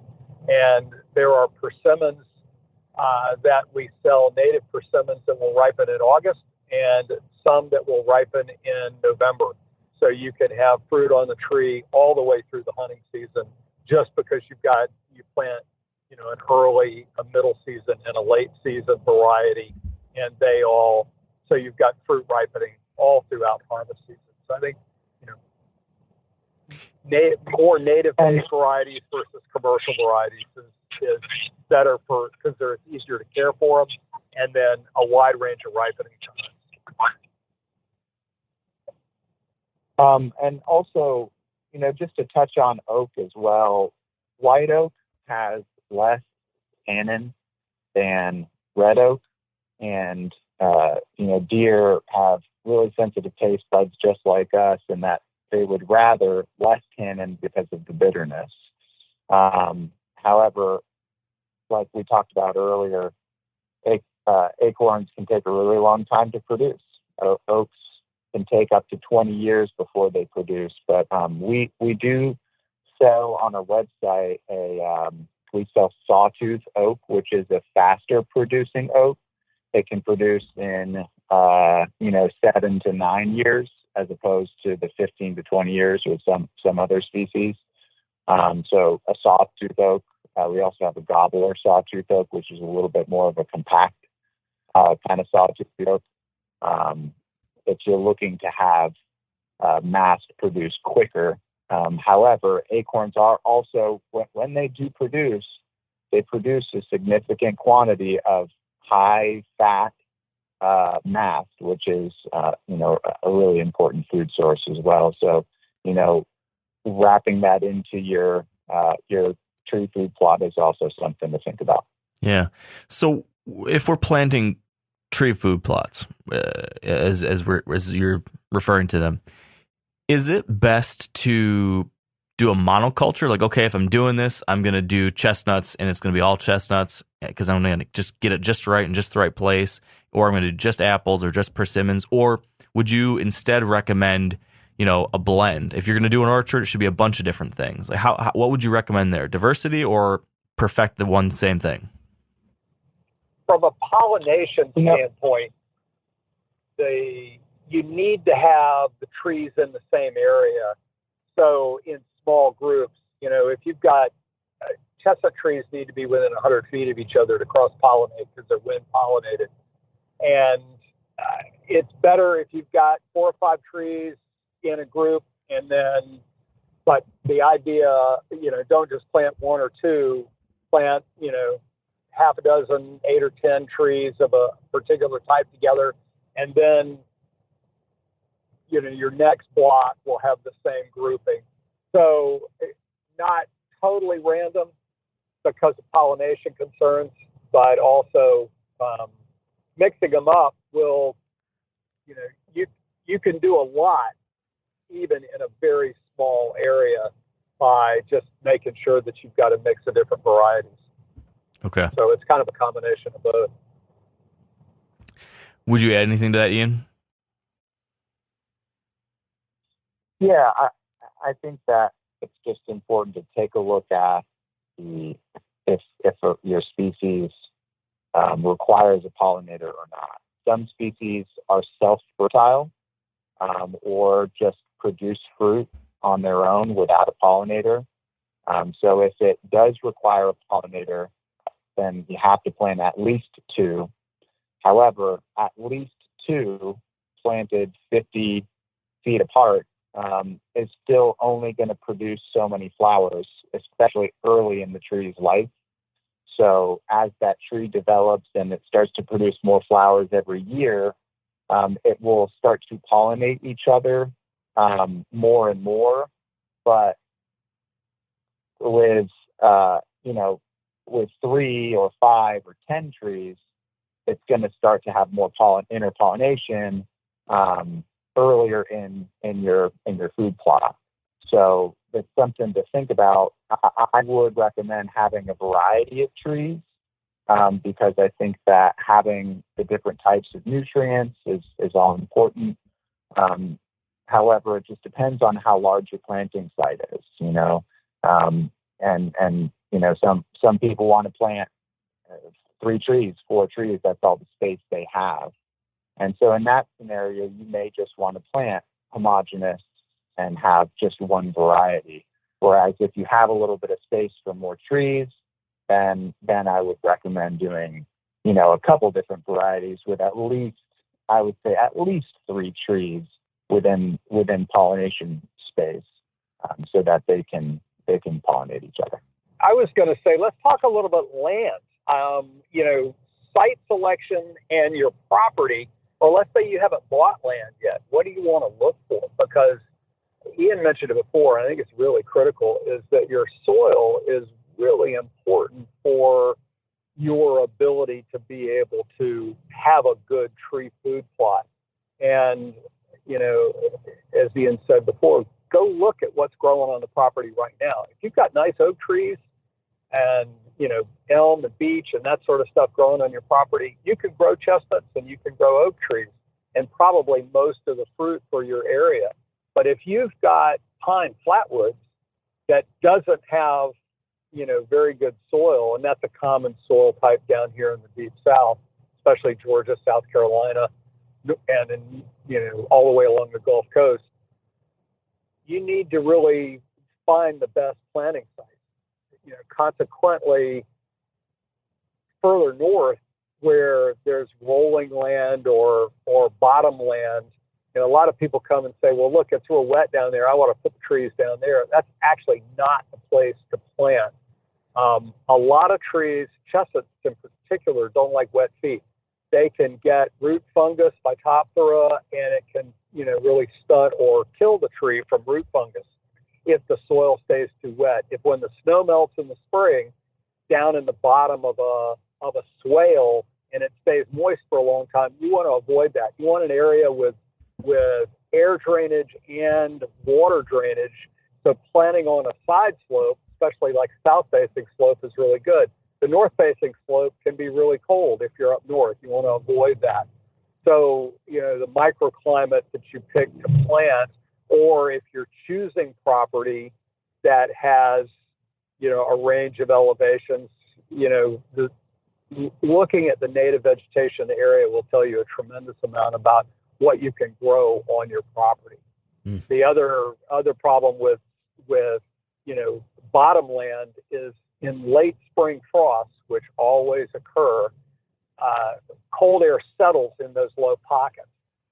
S5: And there are persimmons that we sell, native persimmons that will ripen in August, and some that will ripen in November. So you can have fruit on the tree all the way through the hunting season just because you plant, an early, a middle season, and a late season variety, and so you've got fruit ripening all throughout harvest season. So I think, more native-based varieties versus commercial varieties is better because it's easier to care for them, and then a wide range of ripening times.
S4: And also, just to touch on oak as well, white oak has less tannin than red oak, and deer have really sensitive taste buds just like us, and that they would rather less tannin because of the bitterness. However, like we talked about earlier, acorns can take a really long time to produce. Oaks can take up to 20 years before they produce, but we do sell on our website we sell sawtooth oak, which is a faster producing oak. It can produce in 7 to 9 years, as opposed to the 15 to 20 years with some other species. So a sawtooth oak. We also have a gobbler sawtooth oak, which is a little bit more of a compact kind of sawtooth oak. If you're looking to have mass produced quicker. However, acorns are also, when they do produce, they produce a significant quantity of high fat mast, which is, a really important food source as well. So, wrapping that into your tree food plot is also something to think about.
S3: Yeah. So if we're planting tree food plots, as you're referring to them, is it best to do a monoculture? Like, okay, if I'm doing this, I'm going to do chestnuts and it's going to be all chestnuts because I'm going to just get it just right in just the right place, or I'm going to do just apples or just persimmons? Or would you instead recommend, a blend? If you're going to do an orchard, it should be a bunch of different things. Like what would you recommend there? Diversity or perfect the one same thing?
S5: From a pollination standpoint, you need to have the trees in the same area. So in small groups, if you've got chestnut trees need to be within 100 feet of each other to cross-pollinate because they're wind-pollinated. And it's better if you've got 4 or 5 trees in a group, but the idea, don't just plant 1 or 2, plant, half a dozen, 8 or 10 trees of a particular type together, and then your next block will have the same grouping. So not totally random because of pollination concerns, but also mixing them up will, you can do a lot even in a very small area. by just making sure that you've got a mix of different varieties.
S3: Okay.
S5: So it's kind of a combination of both.
S3: Would you add anything to that, Ian?
S4: Yeah, I think that it's just important to take a look at if your species requires a pollinator or not. Some species are self-fertile or just produce fruit on their own without a pollinator. So if it does require a pollinator, then you have to plant at least two. However, at least two planted 50 feet apart is still only going to produce so many flowers, especially early in the tree's life. So as that tree develops and it starts to produce more flowers every year, it will start to pollinate each other more and more. But with with 3 or 5 or 10 trees, it's going to start to have more interpollination earlier in your food plot. So it's something to think about. I would recommend having a variety of trees because I think that having the different types of nutrients is all important. However, it just depends on how large your planting site is, and some people want to plant 3 trees, 4 trees. That's all the space they have. And so in that scenario, you may just want to plant homogeneous and have just one variety. Whereas if you have a little bit of space for more trees, then I would recommend doing, a couple different varieties with at least 3 trees within pollination space, so that they can pollinate each other.
S5: I was going to say, let's talk a little bit land. Site selection and your property, or let's say you haven't bought land yet. What do you want to look for? Because Ian mentioned it before, and I think it's really critical, is that your soil is really important for your ability to be able to have a good tree food plot. And, as Ian said before, go look at what's growing on the property right now. If you've got nice oak trees and, elm and beech and that sort of stuff growing on your property, you can grow chestnuts and you can grow oak trees and probably most of the fruit for your area. But if you've got pine flatwoods that doesn't have, very good soil, and that's a common soil type down here in the deep South, especially Georgia, South Carolina, and all the way along the Gulf Coast, you need to really find the best planting sites. Consequently, further north where there's rolling land or bottom land, a lot of people come and say, well, look, it's real wet down there. I want to put the trees down there. That's actually not the place to plant. A lot of trees, chestnuts in particular, don't like wet feet. They can get root fungus, Phytophthora, and it can, really stunt or kill the tree from root fungus if the soil stays too wet. If when the snow melts in the spring, down in the bottom of a swale and it stays moist for a long time, you want to avoid that. You want an area with air drainage and water drainage. So planting on a side slope, especially like south-facing slope, is really good. The north-facing slope can be really cold if you're up north. You want to avoid that. So, the microclimate that you pick to plant, or if you're choosing property that has, a range of elevations, looking at the native vegetation in the area will tell you a tremendous amount about what you can grow on your property. The other problem with bottom land is in late spring frosts, which always occur, cold air settles in those low pockets.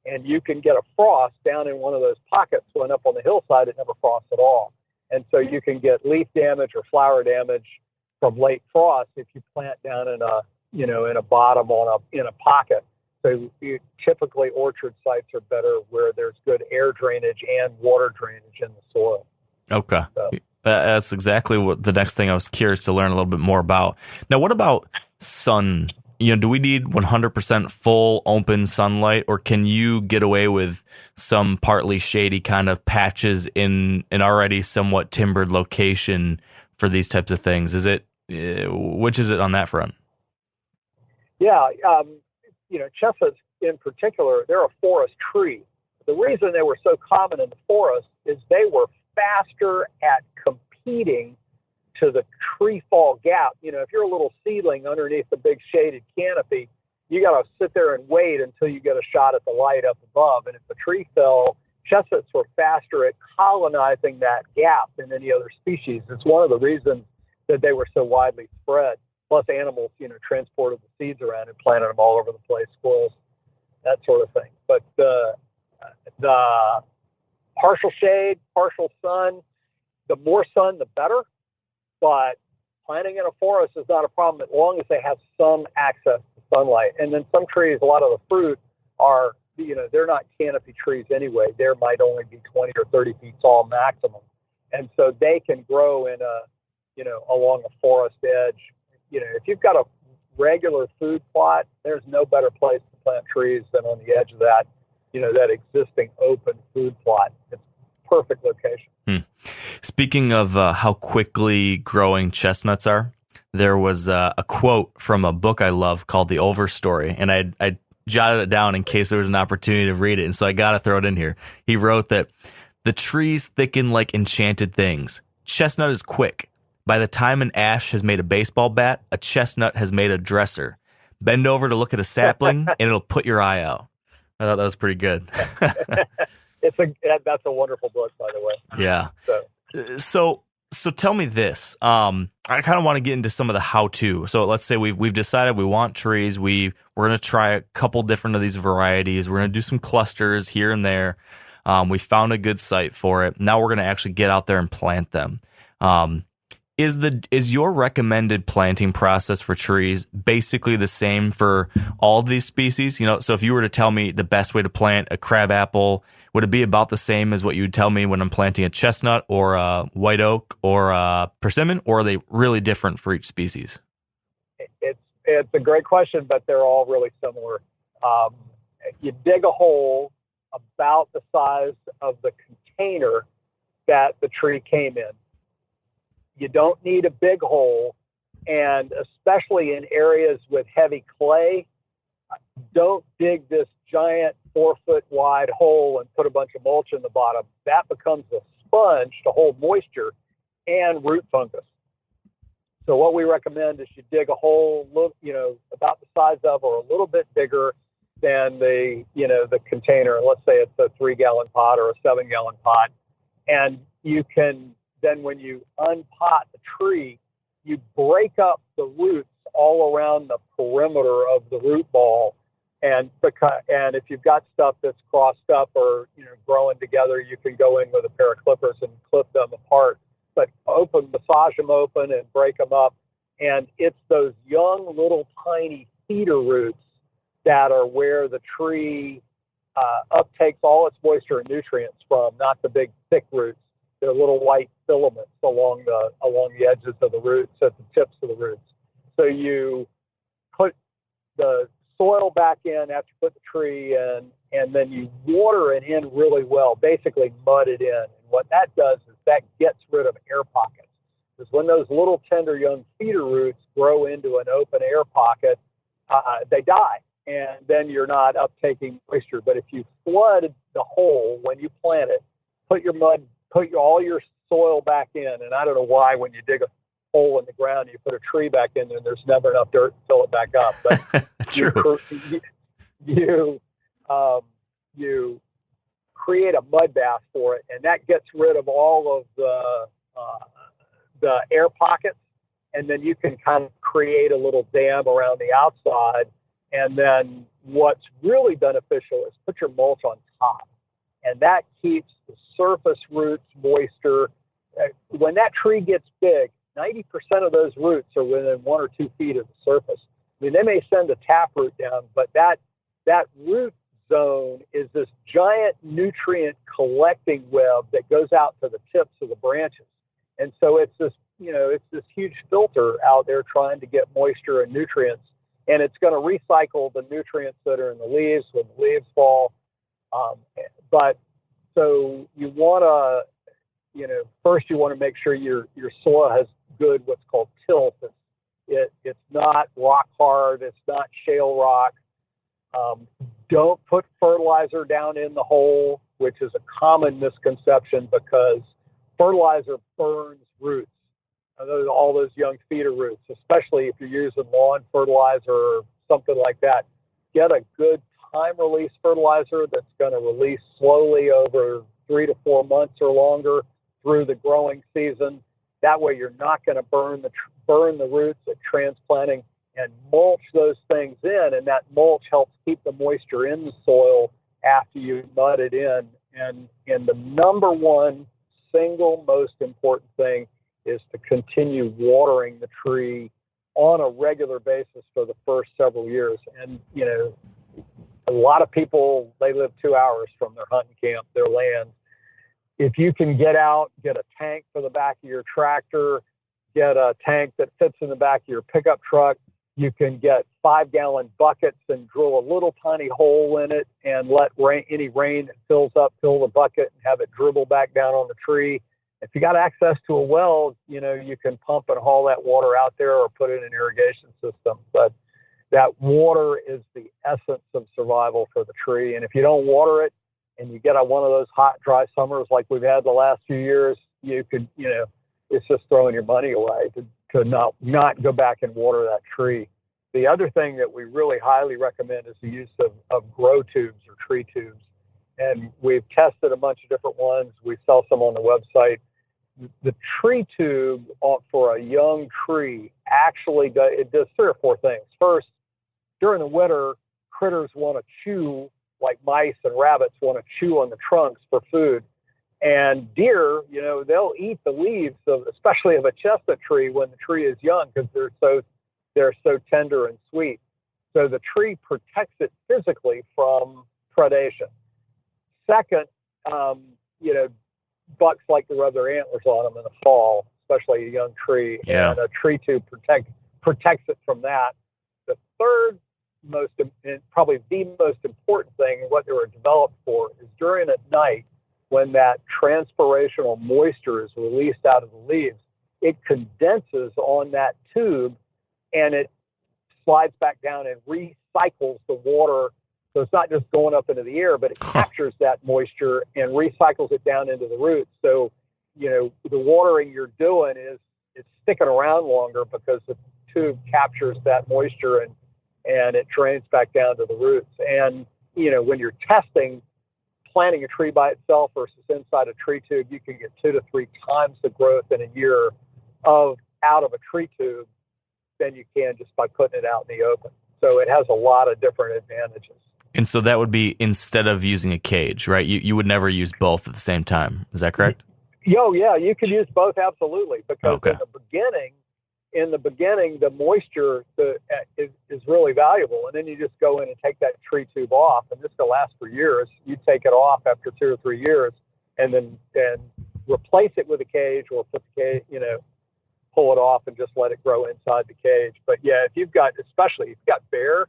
S5: And you can get a frost down in one of those pockets when up on the hillside it never frosts at all. And so you can get leaf damage or flower damage from late frost if you plant down in a bottom in a pocket. So typically orchard sites are better where there's good air drainage and water drainage in the soil.
S3: Okay. So that's exactly what the next thing I was curious to learn a little bit more about. Now, what about sun do we need 100% full open sunlight, or can you get away with some partly shady kind of patches in an already somewhat timbered location for these types of things? Which is it on that front?
S5: Yeah, chestnuts in particular, they're a forest tree. The reason they were so common in the forest is they were faster at competing to the tree fall gap. If you're a little seedling underneath the big shaded canopy, you got to sit there and wait until you get a shot at the light up above. And if the tree fell, chestnuts were faster at colonizing that gap than any other species. It's one of the reasons that they were so widely spread. Plus animals, transported the seeds around and planted them all over the place, squirrels, that sort of thing. But the partial shade, partial sun, the more sun, the better. But planting in a forest is not a problem as long as they have some access to sunlight. And then some trees, a lot of the fruit are, they're not canopy trees anyway. They might only be 20 or 30 feet tall maximum. And so they can grow in along a forest edge. If you've got a regular food plot, there's no better place to plant trees than on the edge of that, that existing open food plot. It's a perfect location.
S3: Speaking of how quickly growing chestnuts are, there was a quote from a book I love called The Overstory, and I jotted it down in case there was an opportunity to read it, and so I got to throw it in here. He wrote that the trees thicken like enchanted things. Chestnut is quick. By the time an ash has made a baseball bat, a chestnut has made a dresser. Bend over to look at a sapling, and it'll put your eye out. I thought that was pretty good.
S5: That's a wonderful book, by the way.
S3: Yeah. So tell me this. I kind of want to get into some of the how-to. So let's say we've decided we want trees. We're going to try a couple different of these varieties. We're going to do some clusters here and there. We found a good site for it. Now we're going to actually get out there and plant them. Is your recommended planting process for trees basically the same for all these species? So if you were to tell me the best way to plant a crabapple, would it be about the same as what you would tell me when I'm planting a chestnut or a white oak or a persimmon, or are they really different for each species?
S5: It's a great question, but they're all really similar. You dig a hole about the size of the container that the tree came in. You don't need a big hole, and especially in areas with heavy clay, don't dig this giant 4-foot wide hole and put a bunch of mulch in the bottom. That becomes a sponge to hold moisture and root fungus. So what we recommend is you dig a hole, about the size of or a little bit bigger than the container. Let's say it's a 3-gallon pot or a 7-gallon pot, and you can. Then when you unpot the tree, you break up the roots all around the perimeter of the root ball. And if you've got stuff that's crossed up or growing together, you can go in with a pair of clippers and clip them apart. But massage them open and break them up. And it's those young little tiny feeder roots that are where the tree uptakes all its moisture and nutrients from, not the big thick roots. They're little white filaments along the edges of the roots, at the tips of the roots. So you put the soil back in after you put the tree in, and then you water it in really well, basically mud it in. And what that does is that gets rid of air pockets. Because when those little tender young feeder roots grow into an open air pocket, they die. And then you're not uptaking moisture. But if you flood the hole when you plant it, put all your soil back in. And I don't know why when you dig a hole in the ground, you put a tree back in there, and there's never enough dirt to fill it back up. But
S3: True.
S5: You create a mud bath for it, and that gets rid of all of the air pockets. And then you can kind of create a little dam around the outside. And then what's really beneficial is put your mulch on top. And that keeps the surface roots moisture. When that tree gets big, 90% of those roots are within 1 or 2 feet of the surface. I mean, they may send a taproot down, but that root zone is this giant nutrient collecting web that goes out to the tips of the branches. And so it's this huge filter out there trying to get moisture and nutrients and it's going to recycle the nutrients that are in the leaves when the leaves fall. But so you want to, first you want to make sure your soil has good, what's called tilth. It's not rock hard. It's not shale rock. Don't put fertilizer down in the hole, which is a common misconception because fertilizer burns roots. All those young feeder roots, especially if you're using lawn fertilizer or something like that. Get a good time release fertilizer that's going to release slowly over 3 to 4 months or longer through the growing season. That way you're not going to burn the roots at transplanting, and mulch those things in, and that mulch helps keep the moisture in the soil after you mud it in. And the number one single most important thing is to continue watering the tree on a regular basis for the first several years. And, a lot of people, they live 2 hours from their hunting camp, their land. If you can get out, get a tank for the back of your tractor, get a tank that fits in the back of your pickup truck, you can get 5-gallon buckets and drill a little tiny hole in it and let any rain that fills up, fill the bucket and have it dribble back down on the tree. If you got access to a well, you can pump and haul that water out there or put it in an irrigation system. But that water is the essence of survival for the tree. And if you don't water it and you get one of those hot, dry summers like we've had the last few years, you could, it's just throwing your money away to not go back and water that tree. The other thing that we really highly recommend is the use of grow tubes or tree tubes. And we've tested a bunch of different ones. We sell some on the website. The tree tube for a young tree actually does 3 or 4 things. First, during the winter, critters want to chew, like mice and rabbits want to chew on the trunks for food. And deer, they'll eat the leaves especially of a chestnut tree when the tree is young because they're so tender and sweet. So the tree protects it physically from predation. Second, bucks like to rub their antlers on them in the fall, especially a young tree.
S3: Yeah.
S5: And a tree tube protects it from that. The third and probably the most important thing, and what they were developed for, is during at night when that transpirational moisture is released out of the leaves, it condenses on that tube and it slides back down and recycles the water. So it's not just going up into the air, but it captures that moisture and recycles it down into the roots. So, the watering you're doing it's sticking around longer because the tube captures that moisture and it drains back down to the roots. And, when you're testing planting a tree by itself versus inside a tree tube, you can get 2 to 3 times the growth in a year out of a tree tube than you can just by putting it out in the open. So it has a lot of different advantages.
S3: And so that would be instead of using a cage, right? You would never use both at the same time. Is that correct?
S5: Yeah, you can use both, absolutely. Because
S3: Okay.
S5: in the beginning, the moisture is really valuable. And then you just go in and take that tree tube off, and this will last for years. You take it off after 2 or 3 years and then replace it with a cage or put the cage, pull it off and just let it grow inside the cage. But yeah, especially if you've got bear,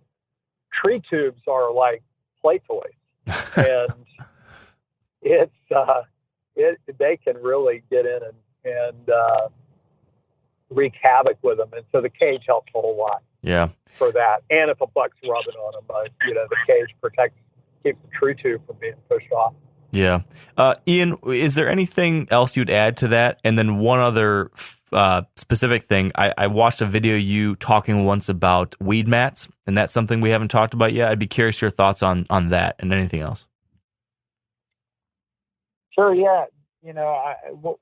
S5: tree tubes are like play toys, and they can really get in and wreak havoc with them. And so the cage helps a whole lot.
S3: Yeah.
S5: For that. And if a buck's rubbing on them, the cage keeps the tree tube from being pushed off.
S3: Yeah. Iain, is there anything else you'd add to that? And then one other specific thing. I watched a video you talking once about weed mats, and that's something we haven't talked about yet. I'd be curious your thoughts on that and anything else.
S4: Sure, yeah.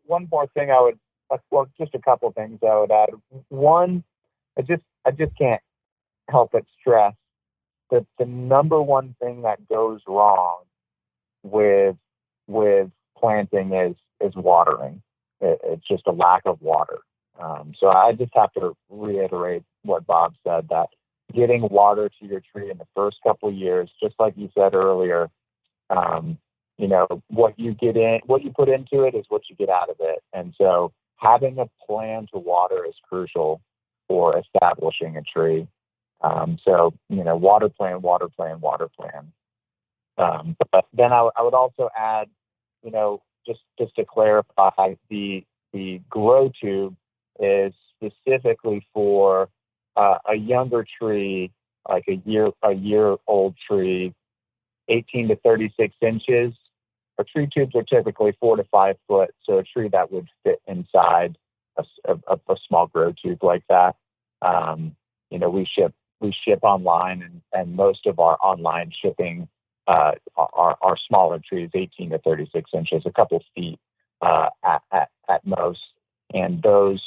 S4: One more thing just a couple of things I would add. One, I just can't help but stress that the number one thing that goes wrong with planting is watering. It's just a lack of water. So I just have to reiterate what Bob said, that getting water to your tree in the first couple of years, just like you said earlier, what you put into it is what you get out of it. And so having a plan to water is crucial for establishing a tree. So, water plan, water plan, water plan. But then I would also add, just to clarify, the grow tube is specifically for a younger tree, like a year old tree, 18 to 36 inches. Our tree tubes are typically 4 to 5 foot, so a tree that would fit inside a small grow tube like that. We ship online, and most of our online shipping are smaller trees, 18 to 36 inches, a couple feet at most, and those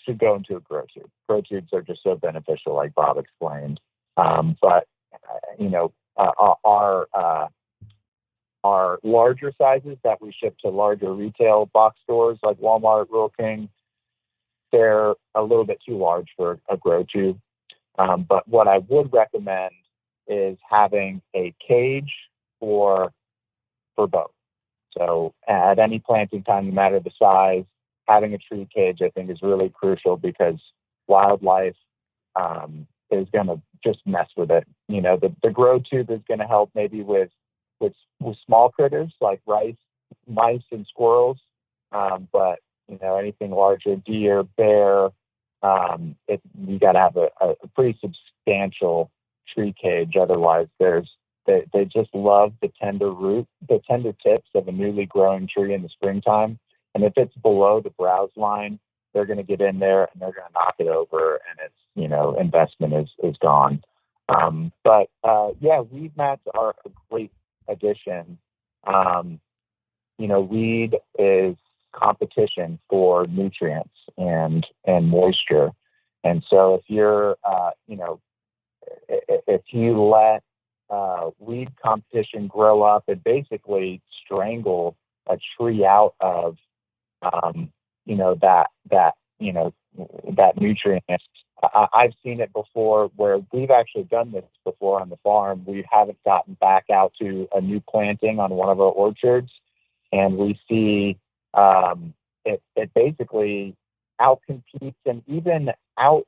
S4: should go into a grow tube. Grow tubes are just so beneficial, like Bob explained. But our larger sizes that we ship to larger retail box stores like Walmart, Rural King, they're a little bit too large for a grow tube. But what I would recommend is having a cage for both. So at any planting time, no matter the size, having a tree cage, I think, is really crucial, because wildlife is going to just mess with it. The grow tube is going to help maybe with small critters like mice and squirrels. But anything larger, deer, bear, you got to have a pretty substantial tree cage. Otherwise, they just love the tender tips of a newly growing tree in the springtime. And if it's below the browse line, they're going to get in there and they're going to knock it over, and its investment is gone. But weed mats are a great addition. Weed is competition for nutrients and moisture. And so if you're, if you let weed competition grow up and basically strangle a tree out of, that nutrient. I've seen it before where we've actually done this before on the farm. We haven't gotten back out to a new planting on one of our orchards, and we see it basically outcompetes and even out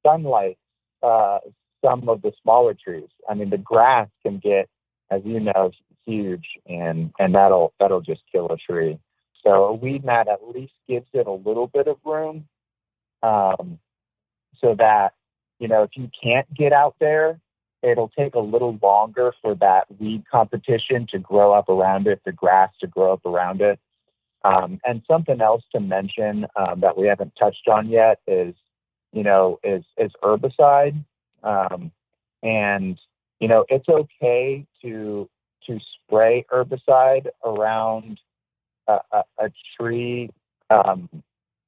S4: sunlights some of the smaller trees. I mean, the grass can get, as you know, huge, and that'll just kill a tree. So a weed mat at least gives it a little bit of room, so that, if you can't get out there, it'll take a little longer for that weed competition to grow up around it, the grass to grow up around it. And something else to mention that we haven't touched on yet is herbicide. And it's okay to spray herbicide around a tree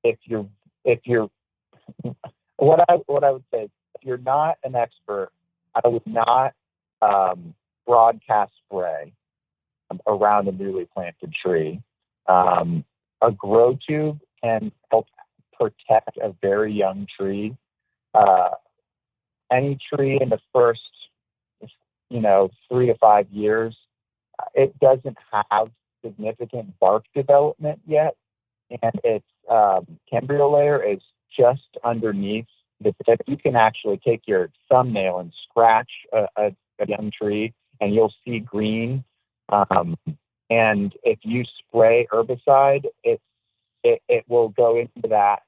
S4: if you're what I would say, if you're not an expert, I would not broadcast spray around a newly planted tree. A grow tube can help protect a very young tree. Any tree in the first 3 to 5 years, it doesn't have significant bark development yet, and its cambrial layer is just underneath the tip. You can actually take your thumbnail and scratch a young tree, and you'll see green. And if you spray herbicide, it will go into that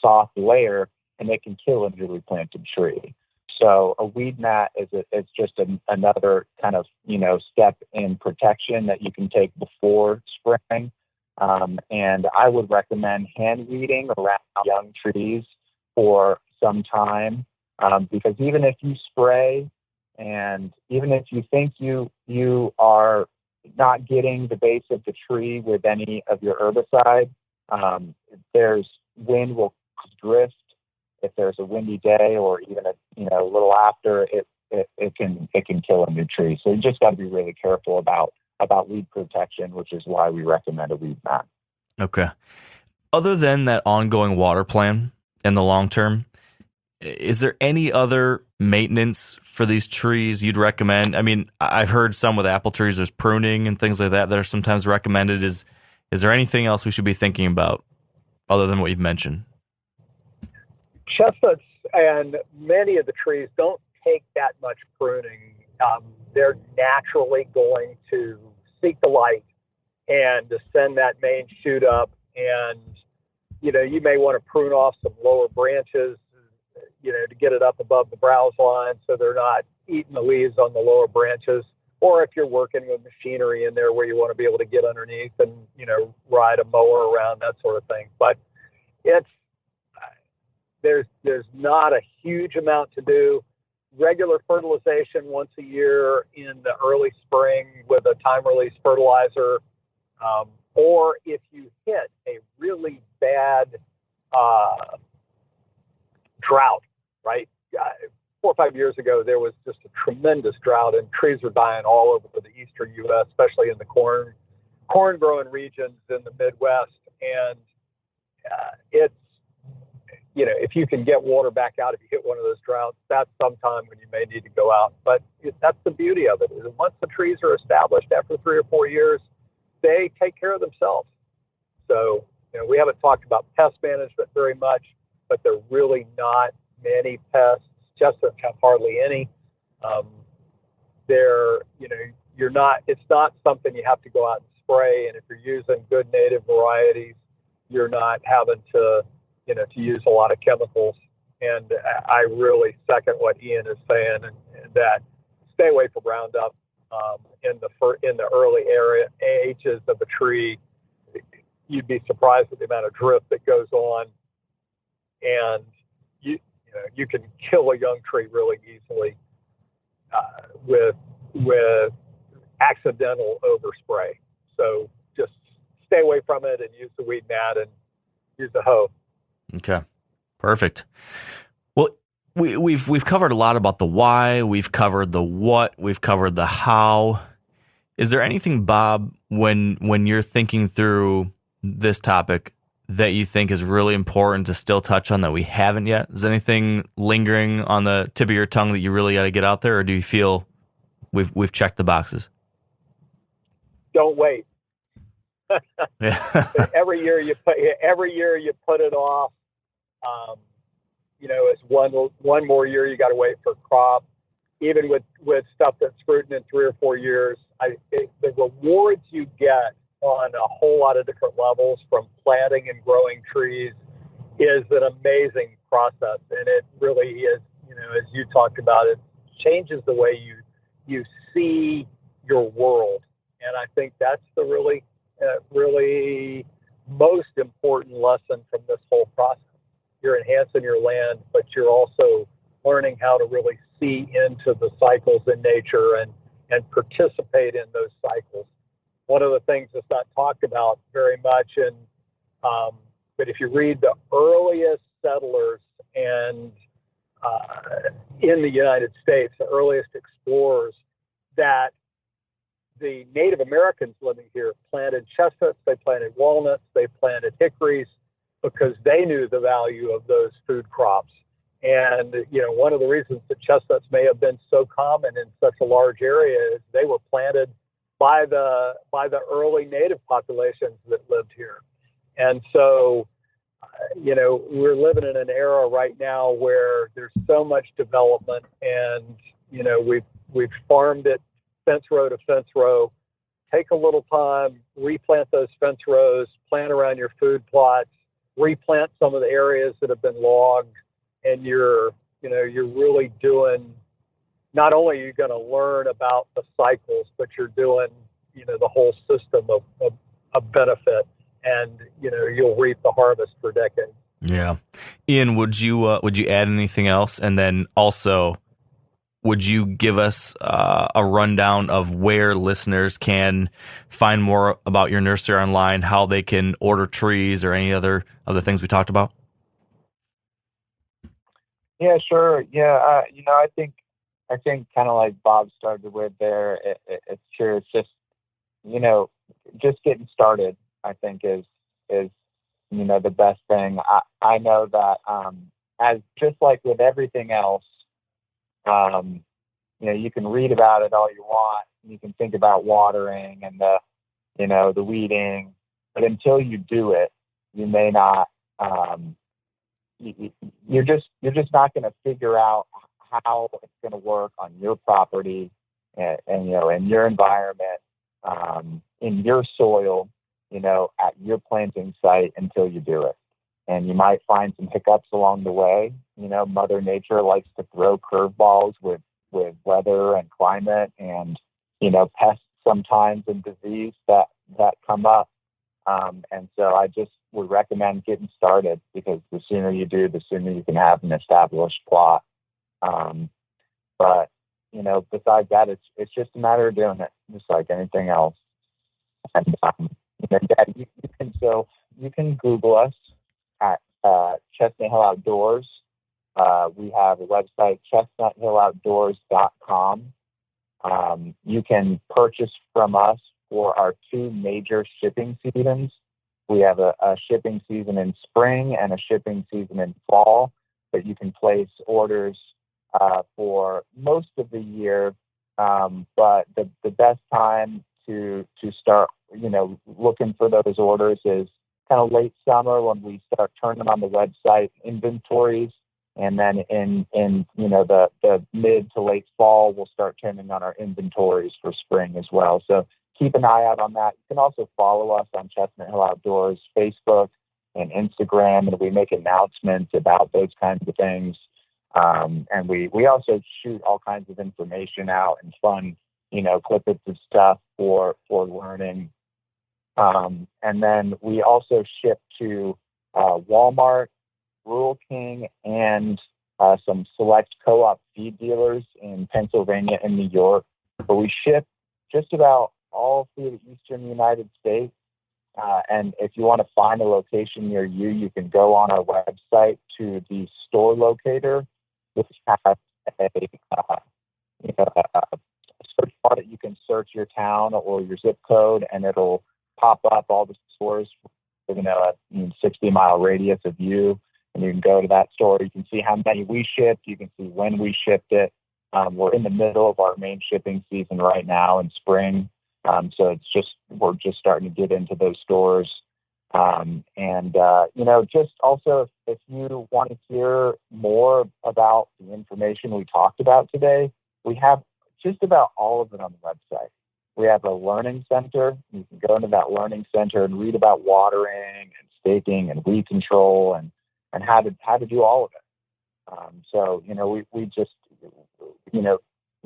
S4: soft layer, and it can kill a newly planted tree. So a weed mat is just another kind of step in protection that you can take before spraying. And I would recommend hand weeding around young trees for some time, because even if you spray, and even if you think you are not getting the base of the tree with any of your herbicide, there's wind will drift. If there's a windy day, or even a little after, it can kill a new tree. So you just got to be really careful about weed protection, which is why we recommend a weed mat.
S3: Okay. Other than that ongoing water plan in the long term, is there any other maintenance for these trees you'd recommend? I mean, I've heard some with apple trees, there's pruning and things like that are sometimes recommended. Is there anything else we should be thinking about other than what you've mentioned?
S5: chestnuts and many of the trees don't take that much pruning. They're naturally going to seek the light and to send that main shoot up. And, you may want to prune off some lower branches, to get it up above the browse line so they're not eating the leaves on the lower branches. Or if you're working with machinery in there where you want to be able to get underneath and, ride a mower around, that sort of thing. But there's not a huge amount to do. Regular fertilization once a year in the early spring with a time-release fertilizer, or if you hit a really bad drought, right? 4 or 5 years ago, there was just a tremendous drought, and trees were dying all over the eastern U.S., especially in the corn-growing regions in the Midwest. And it's, if you can get water back out, if you hit one of those droughts, that's sometime when you may need to go out. But that's the beauty of it. Is once the trees are established after 3 or 4 years, they take care of themselves. So, we haven't talked about pest management very much, but there are really not many pests. Chestnuts have hardly any. It's not something you have to go out and spray. And if you're using good native varieties, you're not having to use a lot of chemicals. And I really second what Iain is saying, and that stay away from Roundup in the early ages of a tree. You'd be surprised at the amount of drift that goes on, and you can kill a young tree really easily with accidental overspray. So just stay away from it and use the weed mat and use the hoe.
S3: Okay, perfect. Well, we've covered a lot about the why. We've covered the what. We've covered the how. Is there anything, Bob, when you're thinking through this topic that you think is really important to still touch on that we haven't yet? Is there anything lingering on the tip of your tongue that you really got to get out there, or do you feel we've checked the boxes?
S5: Don't wait.
S3: Yeah.
S5: every year you put it off. It's one more year you got to wait for crop. Even with stuff that's fruiting in 3 or 4 years, the rewards you get on a whole lot of different levels from planting and growing trees is an amazing process. And it really is, as you talked about, it changes the way you see your world. And I think that's the really most important lesson from this whole process. You're enhancing your land, but you're also learning how to really see into the cycles in nature and participate in those cycles. One of the things that's not talked about very much, but if you read the earliest settlers and in the United States, the earliest explorers, that the Native Americans living here planted chestnuts, they planted walnuts, they planted hickories, because they knew the value of those food crops. And, one of the reasons that chestnuts may have been so common in such a large area is they were planted by the early native populations that lived here. And so, we're living in an era right now where there's so much development, and, we've farmed it fence row to fence row. Take a little time, replant those fence rows, plant around your food plots, replant some of the areas that have been logged, and you're really doing, not only are you going to learn about the cycles, but you're doing, the whole system of benefit, and, you'll reap the harvest for decades.
S3: Yeah. Iain, would you add anything else? And then also, would you give us a rundown of where listeners can find more about your nursery online, how they can order trees or any other things we talked about?
S4: Yeah, sure. Yeah, I think kind of like Bob started with there. It's true. It's just just getting started, I think is the best thing. I know that as just like with everything else, you can read about it all you want. You can think about watering and the weeding, but until you do it, you may not you're just not going to figure out how it's going to work on your property and in your environment, in your soil, at your planting site until you do it. And you might find some hiccups along the way. Mother Nature likes to throw curveballs with weather and climate and, pests sometimes and disease that come up. And so I just would recommend getting started, because the sooner you do, the sooner you can have an established plot. But besides that, it's just a matter of doing it, just like anything else. And you can Google us at Chestnut Hill Outdoors. We have a website, chestnuthilloutdoors.com. You can purchase from us for our 2 major shipping seasons. We have a shipping season in spring and a shipping season in fall, but you can place orders for most of the year. But the best time to start, looking for those orders is kind of late summer, when we start turning on the website inventories. And then in the mid to late fall, we'll start turning on our inventories for spring as well. So keep an eye out on that. You can also follow us on Chestnut Hill Outdoors, Facebook and Instagram, and we make announcements about those kinds of things. And we also shoot all kinds of information out and fun, clippets of stuff for learning. And then we also ship to Walmart, Rural King, and some select co-op feed dealers in Pennsylvania and New York. But we ship just about all through the eastern United States. And if you want to find a location near you, you can go on our website to the store locator, which has a search bar that you can search your town or your zip code, and it'll pop up all the stores within a 60-mile radius of you. And you can go to that store. You can see how many we shipped. You can see when we shipped it. We're in the middle of our main shipping season right now in spring. So we're just starting to get into those stores. Just also, if you want to hear more about the information we talked about today, we have just about all of it on the website. We have a learning center. You can go into that learning center and read about watering and staking and weed control and how to do all of it.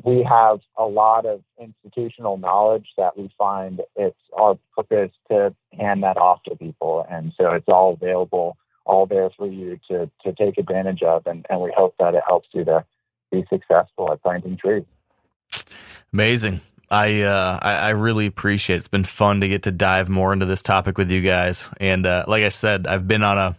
S4: We have a lot of institutional knowledge that we find it's our purpose to hand that off to people. And so it's all available, all there for you to take advantage of. And we hope that it helps you to be successful at planting trees.
S3: Amazing. I really appreciate it. It's been fun to get to dive more into this topic with you guys. And like I said, I've been on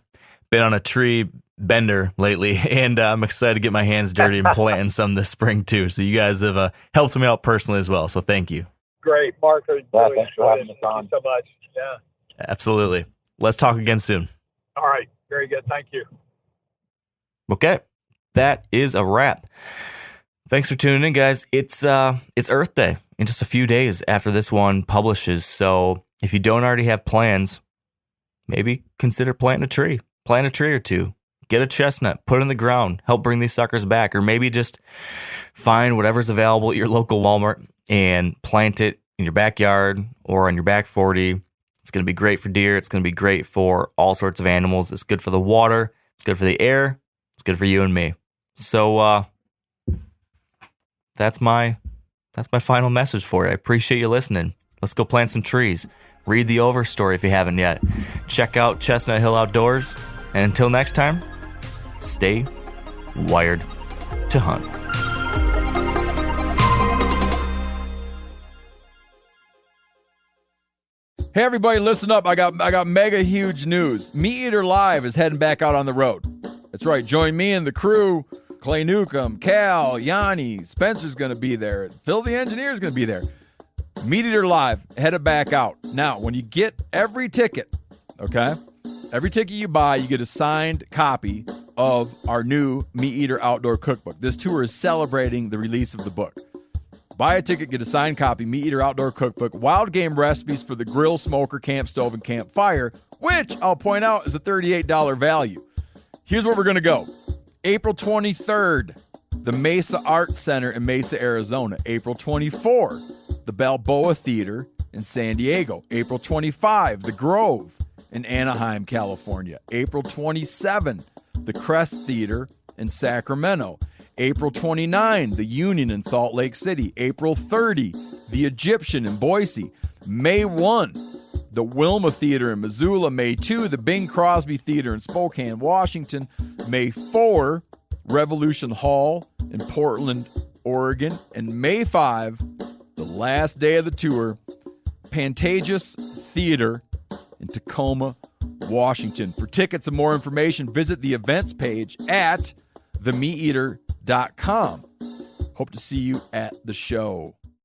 S3: a tree bender lately, and I'm excited to get my hands dirty and planting some this spring too. So you guys have helped me out personally as well. So thank you.
S5: Great, Mark. Really
S4: thanks for having us
S5: Thank
S4: on.
S5: you so much. Yeah.
S3: Absolutely. Let's talk again soon.
S5: All right. Very good. Thank you.
S3: Okay. That is a wrap. Thanks for tuning in, guys. It's Earth Day in just a few days after this one publishes. So if you don't already have plans, maybe consider planting a tree. Plant a tree or two. Get a chestnut, put it in the ground, help bring these suckers back, or maybe just find whatever's available at your local Walmart and plant it in your backyard or on your back 40. It's going to be great for deer. It's going to be great for all sorts of animals. It's good for the water. It's good for the air. It's good for you and me. So that's my final message for you. I appreciate you listening. Let's go plant some trees. Read the overstory if you haven't yet. Check out Chestnut Hill Outdoors. And until next time, stay wired to hunt.
S1: Hey everybody, listen up. I got mega huge news. Meat Eater Live is heading back out on the road. That's right. Join me and the crew. Clay Newcomb, Cal, Yanni, Spencer's going to be there. Phil the engineer's going to be there. Meat Eater Live headed back out. Now, when you get every ticket, okay? Every ticket you buy, you get a signed copy of our new Meat Eater Outdoor Cookbook. This tour is celebrating the release of the book. Buy a ticket, get a signed copy, Meat Eater Outdoor Cookbook, wild game recipes for the grill, smoker, camp stove, and campfire, which I'll point out is a $38 value. Here's where we're going to go. April 23rd, the Mesa Arts Center in Mesa, Arizona. April 24, the Balboa Theater in San Diego. April 25, the Grove in Anaheim, California. April 27, the Crest Theater in Sacramento. April 29, the Union in Salt Lake City. April 30, the Egyptian in Boise. May 1, the Wilma Theater in Missoula. May 2, the Bing Crosby Theater in Spokane, Washington. May 4, Revolution Hall in Portland, Oregon. And May 5, the last day of the tour, Pantages Theater in Tacoma, Washington. For tickets and more information, visit the events page at themeateater.com. Hope to see you at the show.